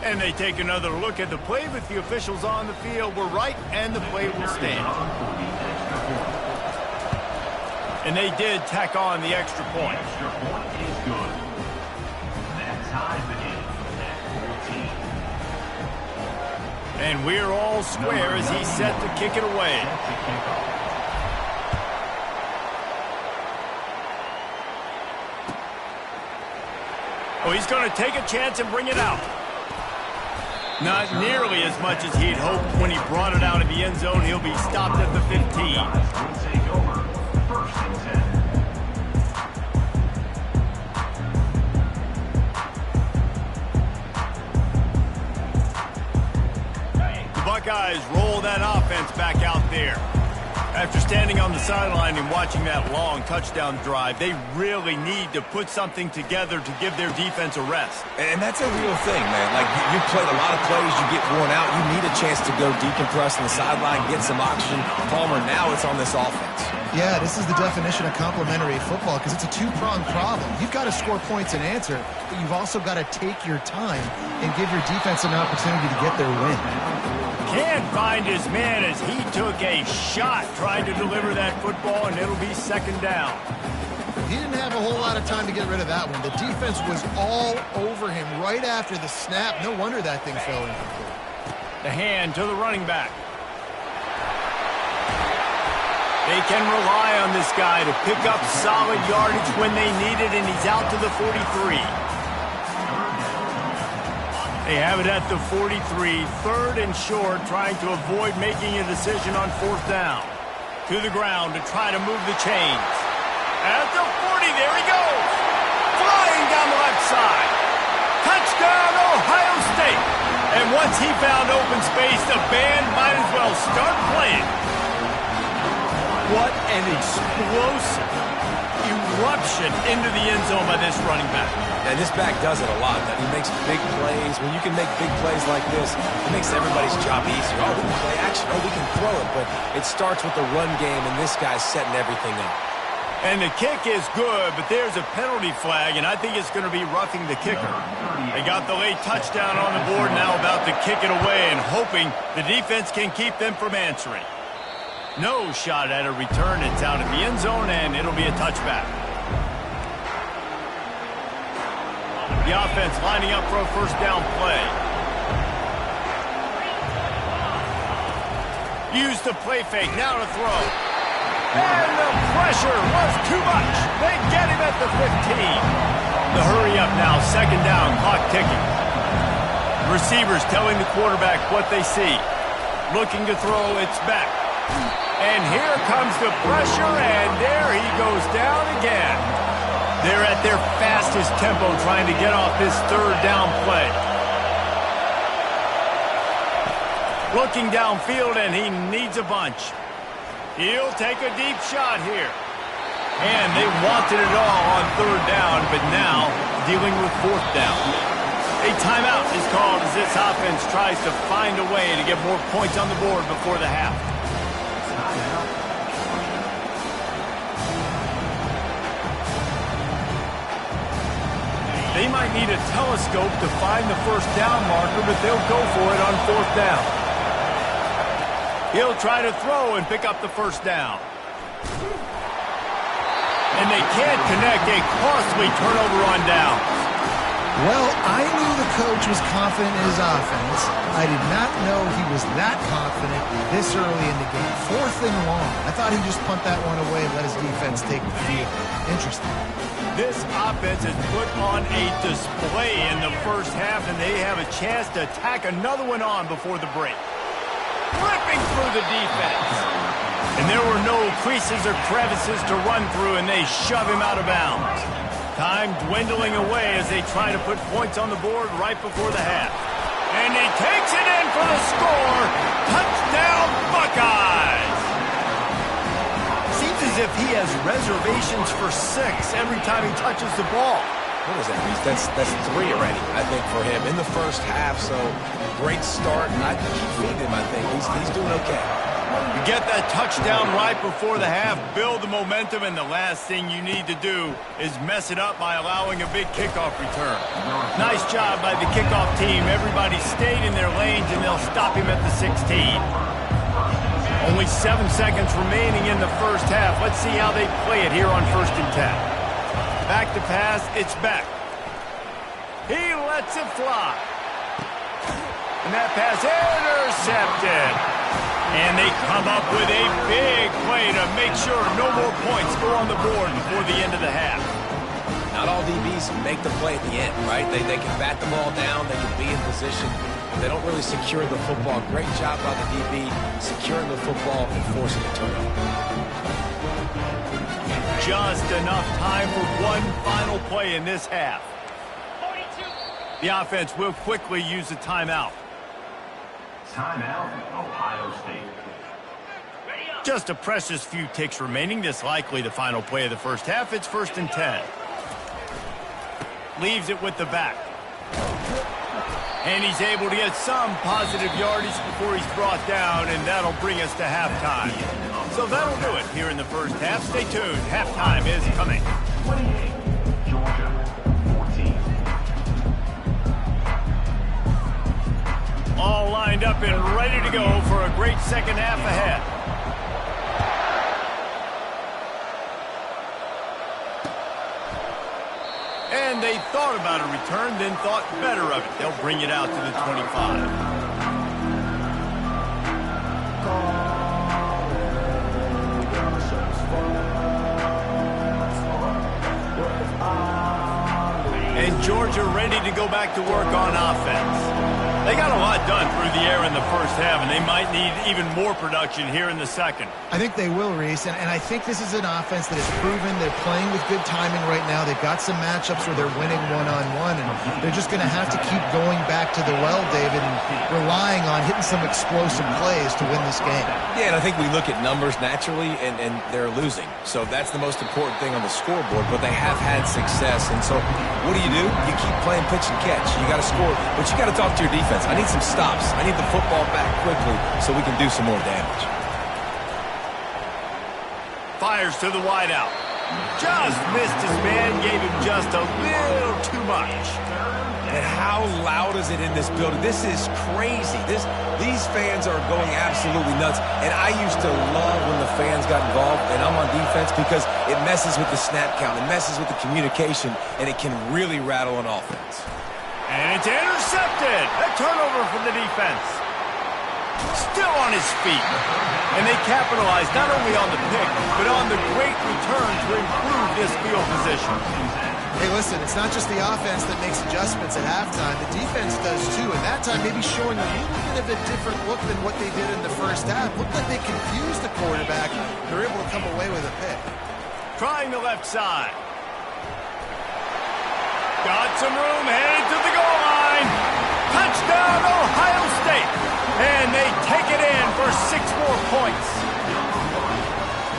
And they take another look at the play with the officials on the field. We're right, and the play will stand. And they did tack on the extra point. The extra point is good. That ties the game at 14. And we're all square as he's set to kick it away. Oh, he's going to take a chance and bring it out. Not nearly as much as he'd hoped when he brought it out of the end zone. He'll be stopped at the 15. Will take over. First and 10. The Buckeyes roll that offense back out there. After standing on the sideline and watching that long touchdown drive, they really need to put something together to give their defense a rest. And that's a real thing, man. Like, you played a lot of plays, you get worn out, you need a chance to go decompress on the sideline, get some oxygen. Palmer, now it's on this offense. Yeah, this is the definition of complementary football because it's a two-pronged problem. You've got to score points and answer, but you've also got to take your time and give your defense an opportunity to get their win. Can't find his man as he took a shot trying to deliver that football, and it'll be second down. He didn't have a whole lot of time to get rid of that one. The defense was all over him right after the snap. No wonder that thing fell incomplete. The hand to the running back. They can rely on this guy to pick up solid yardage when they need it, and he's out to the 43. They have it at the 43, third and short, trying to avoid making a decision on fourth down. To the ground to try to move the chains. At the 40, there he goes. Flying down the left side. Touchdown, Ohio State. And once he found open space, the band might as well start playing. What an explosive eruption into the end zone by this running back. And this back does it a lot. He makes big plays. When you can make big plays like this, it makes everybody's job easier. Oh, we can play action. Oh, we can throw it. But it starts with the run game, and this guy's setting everything up. And the kick is good, but there's a penalty flag, and I think it's going to be roughing the kicker. They got the late touchdown on the board, now about to kick it away and hoping the defense can keep them from answering. No shot at a return. It's out of the end zone, and it'll be a touchback. The offense lining up for a first down play. Use the play fake, now to throw. And the pressure was too much. They get him at the 15. The hurry up now, second down, clock ticking. Receivers telling the quarterback what they see. Looking to throw, it's back. And here comes the pressure, and there he goes down again. They're at their fastest tempo trying to get off this third down play. Looking downfield, and he needs a bunch. He'll take a deep shot here. And they wanted it all on third down, but now dealing with fourth down. A timeout is called as this offense tries to find a way to get more points on the board before the half. They might need a telescope to find the first down marker, but they'll go for it on fourth down. He'll try to throw and pick up the first down. And they can't connect, a costly turnover on downs. Well, I knew the coach was confident in his offense. I did not know he was that confident this early in the game. Fourth and long. I thought he'd just punt that one away and let his defense take the field. Interesting. This offense has put on a display in the first half, and they have a chance to tack another one on before the break. Ripping through the defense. And there were no creases or crevices to run through, and they shove him out of bounds. Time dwindling away as they try to put points on the board right before the half. And he takes it in for the score. Touchdown, Buckeyes! Seems as if he has reservations for 6 every time he touches the ball. What is that? That's 3 already, I think, for him in the first half. So great start. I keep feeding him, I think. He's doing okay. You get that touchdown right before the half, build the momentum, and the last thing you need to do is mess it up by allowing a big kickoff return. Nice job by the kickoff team. Everybody stayed in their lanes, and they'll stop him at the 16. Only 7 seconds remaining in the first half. Let's see how they play it here on 1st and 10. Back to pass, it's Beck. He lets it fly. And that pass intercepted. And they come up with a big play to make sure no more points go on the board before the end of the half. Not all DBs make the play at the end, right? They can bat the ball down, they can be in position, but they don't really secure the football. Great job by the DB securing the football and forcing a turnover. Just enough time for one final play in this half. 42. The offense will quickly use a timeout. Timeout, Ohio State. Ready up. Just a precious few ticks remaining. This likely the final play of the first half. It's 1st and 10. Leaves it with the back. And he's able to get some positive yardage before he's brought down, and that'll bring us to halftime. So that'll do it here in the first half. Stay tuned. Halftime is coming. 28, Georgia, 14. All lined up and ready to go for a great second half ahead. And they thought about a return, then thought better of it. They'll bring it out to the 25. And Georgia ready to go back to work on offense. They got a lot done through the air in the first half, and they might need even more production here in the second. I think they will, Reese, and I think this is an offense that has proven they're playing with good timing right now. They've got some matchups where they're winning one-on-one, and they're just going to have to keep going back to the well, David, and relying on hitting some explosive plays to win this game. Yeah, and I think we look at numbers naturally, and they're losing. So that's the most important thing on the scoreboard, but they have had success. And so what do? You keep playing pitch and catch. You got to score, but you got to talk to your defense. I need some stops. I need the football back quickly so we can do some more damage. Fires to the wideout. Just missed his man, gave him just a little too much. And how loud is it in this building? This is crazy. These fans are going absolutely nuts. And I used to love when the fans got involved, and I'm on defense because it messes with the snap count. It messes with the communication, and it can really rattle an offense. And it's intercepted. A turnover for the defense. Still on his feet. And they capitalize not only on the pick, but on the great return to improve this field position. Hey, listen, it's not just the offense that makes adjustments at halftime. The defense does too, and that time maybe showing a little bit of a different look than what they did in the first half. Looked like they confused the quarterback. They're able to come away with a pick. Trying the left side. Got some room, headed to the goal line. Touchdown, Ohio State. And they take it in for 6 more points.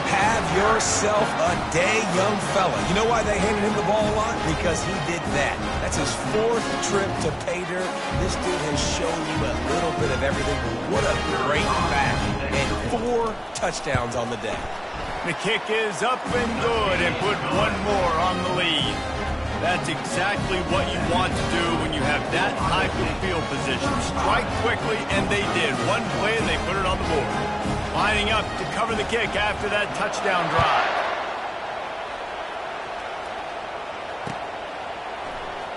Have yourself a day, young fella. You know why they handed him the ball a lot? Because he did that. That's his 4th trip to pay dirt. This dude has shown you a little bit of everything. What a great back. And 4 touchdowns on the day. The kick is up and good and put one more on the lead. That's exactly what you want to do when you have that type of field position. Strike quickly, and they did. One play, and they put it on the board. Lining up to cover the kick after that touchdown drive.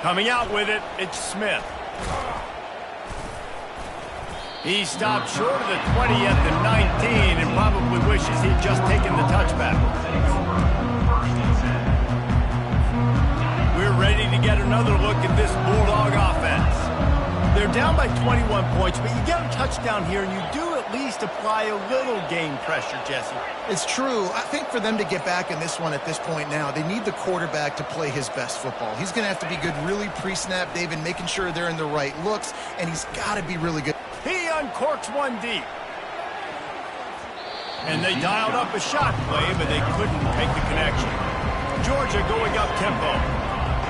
Coming out with it, it's Smith. He stopped short of the 20 at the 19 and probably wishes he'd just taken the touchback. We're ready to get another look at this Bulldog offense. They're down by 21 points, but you get a touchdown here, and you do at least apply a little game pressure, Jesse. It's true. I think for them to get back in this one at this point now, they need the quarterback to play his best football. He's going to have to be good really pre-snap, David, making sure they're in the right looks, and he's got to be really good. He uncorks one deep. And they dialed up a shot play, but they couldn't take the connection. Georgia going up tempo.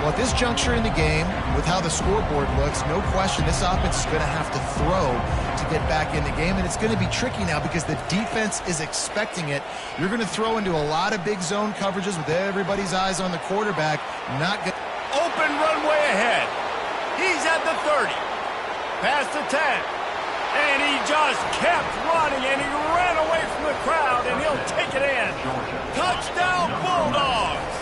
Well, at this juncture in the game, with how the scoreboard looks, no question this offense is going to have to throw to get back in the game, and it's going to be tricky now because the defense is expecting it. You're going to throw into a lot of big zone coverages with everybody's eyes on the quarterback. Not good. Open runway ahead. He's at the 30. Past the 10. And he just kept running, and he ran away from the crowd, and he'll take it in. Touchdown, Bulldogs!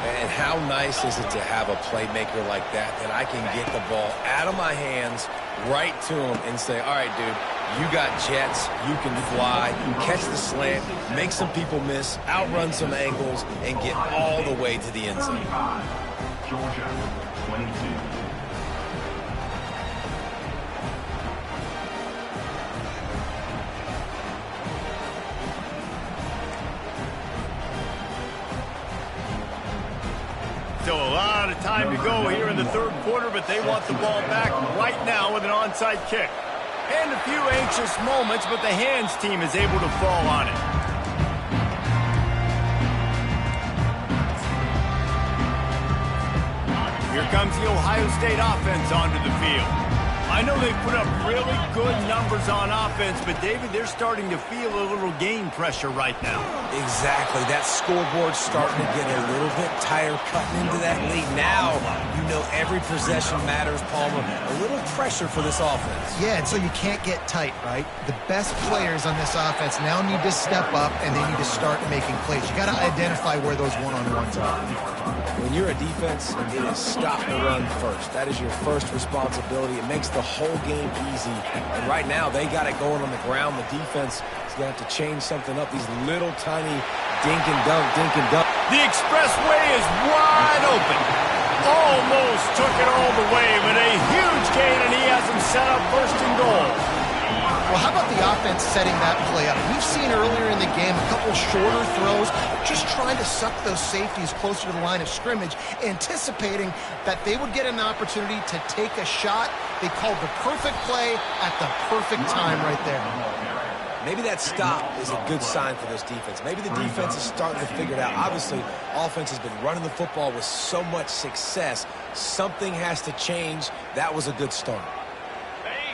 And how nice is it to have a playmaker like that I can get the ball out of my hands right to him and say, all right, dude, you got jets, you can fly, catch the slant, make some people miss, outrun some angles, and get all the way to the end zone. Georgia, 22. Still a lot of time to go here in the third quarter, but they want the ball back right now with an onside kick. And a few anxious moments, but the hands team is able to fall on it. Here comes the Ohio State offense onto the field. I know they put up really good numbers on offense, but, David, they're starting to feel a little game pressure right now. Exactly. That scoreboard's starting to get a little bit tired cutting into that lead. Now, you know every possession matters, Palmer. A little pressure for this offense. Yeah, and so you can't get tight, right? The best players on this offense now need to step up, and they need to start making plays. You got to identify where those one-on-ones are. When you're a defense, it is stop the run first. That is your first responsibility. It makes the whole game easy. And right now, they got it going on the ground. The defense is going to have to change something up. These little tiny dink and dunk, dink and dunk. The expressway is wide open. Almost took it all the way, but a huge gain, and he has him set up first and goal. Well, how about the offense setting that play up? We've seen earlier in the game a couple shorter throws, just trying to suck those safeties closer to the line of scrimmage, anticipating that they would get an opportunity to take a shot. They called the perfect play at the perfect time right there. Maybe that stop is a good sign for this defense. Maybe the defense is starting to figure it out. Obviously, offense has been running the football with so much success. Something has to change. That was a good start.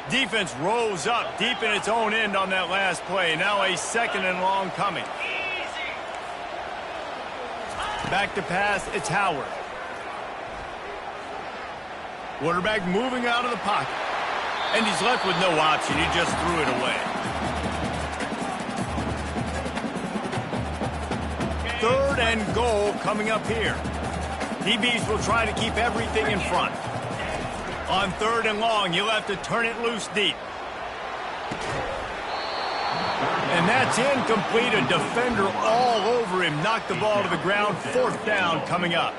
Defense rose up deep in its own end on that last play. Now a second and long coming. Back to pass, it's Howard. Quarterback moving out of the pocket. And he's left with no option. He just threw it away. Third and goal coming up here. DBs will try to keep everything in front. On third and long, you'll have to turn it loose deep. And that's incomplete. A defender all over him. Knocked the ball to the ground. Fourth down coming up.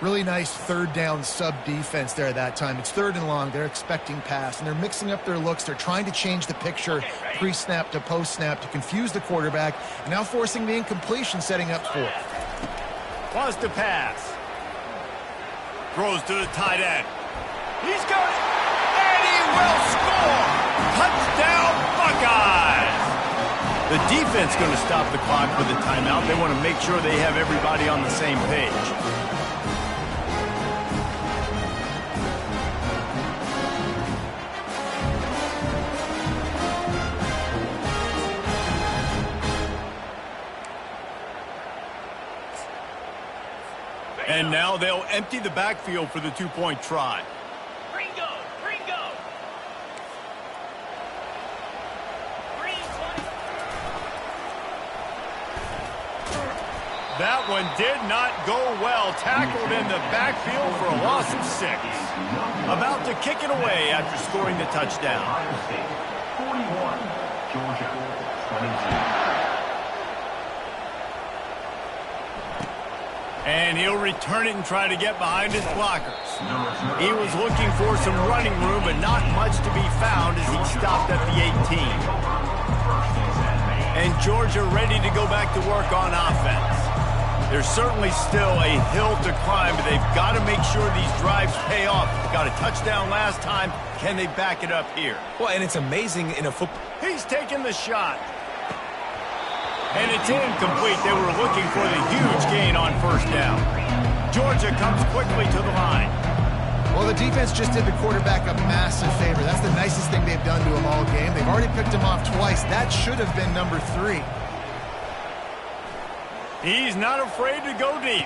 Really nice third down sub-defense there that time. It's third and long. They're expecting pass, and they're mixing up their looks. They're trying to change the picture pre-snap to post-snap to confuse the quarterback, now forcing the incompletion, setting up fourth. Wants to pass. Throws to the tight end. He's got it, and he will score! Touchdown, Buckeyes! The defense going to stop the clock with a timeout. They want to make sure they have everybody on the same page. And now they'll empty the backfield for the two-point try. Gringo, Gringo. That one did not go well. Tackled in the backfield for a loss of 6. About to kick it away after scoring the touchdown. Ohio State, 41. Georgia, 22. And he'll return it and try to get behind his blockers. He was looking for some running room, but not much to be found as he stopped at the 18. And Georgia ready to go back to work on offense. There's certainly still a hill to climb, but they've got to make sure these drives pay off. Got a touchdown last time. Can they back it up here? Well, and it's amazing in a football. He's taking the shot. And it's incomplete. They were looking for the huge gain on first down. Georgia comes quickly to the line. Well, the defense just did the quarterback a massive favor. That's the nicest thing they've done to him all game. They've already picked him off twice. That should have been number 3. He's not afraid to go deep.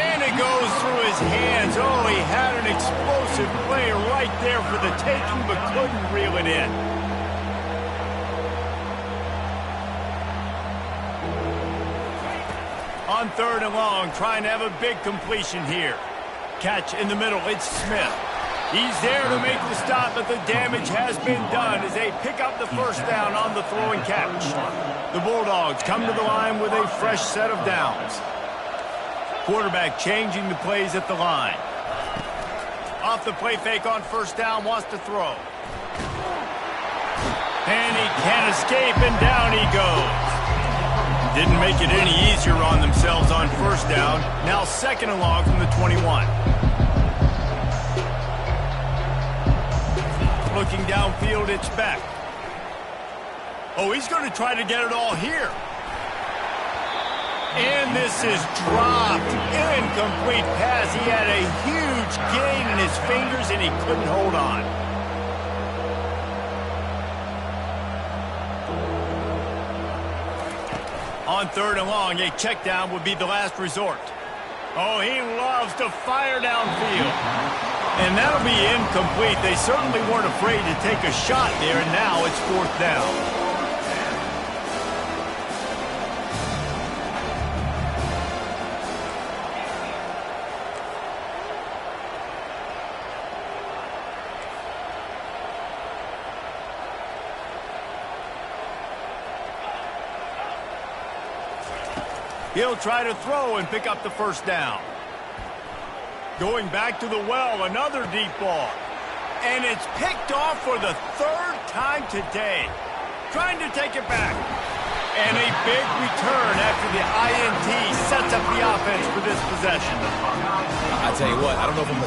And it goes through his hands. Oh, he had an explosive play right there for the taking, but couldn't reel it in. On 3rd and long, trying to have a big completion here. Catch in the middle, it's Smith. He's there to make the stop, but the damage has been done as they pick up the first down on the throw and catch. The Bulldogs come to the line with a fresh set of downs. Quarterback changing the plays at the line. Off the play fake on 1st down, wants to throw. And he can't escape, and down he goes. Didn't make it any easier on themselves on 1st down. Now 2nd and long from the 21. Looking downfield, it's Beck. Oh, he's going to try to get it all here. And this is dropped. Incomplete pass. He had a huge gain in his fingers, and he couldn't hold on. On 3rd and long, a check down would be the last resort. Oh, he loves to fire downfield. And that'll be incomplete. They certainly weren't afraid to take a shot there, and now it's 4th down. He'll try to throw and pick up the 1st down. Going back to the well, another deep ball. And it's picked off for the 3rd time today. Trying to take it back. And a big return after the INT sets up the offense for this possession. I tell you what, I don't know if I'm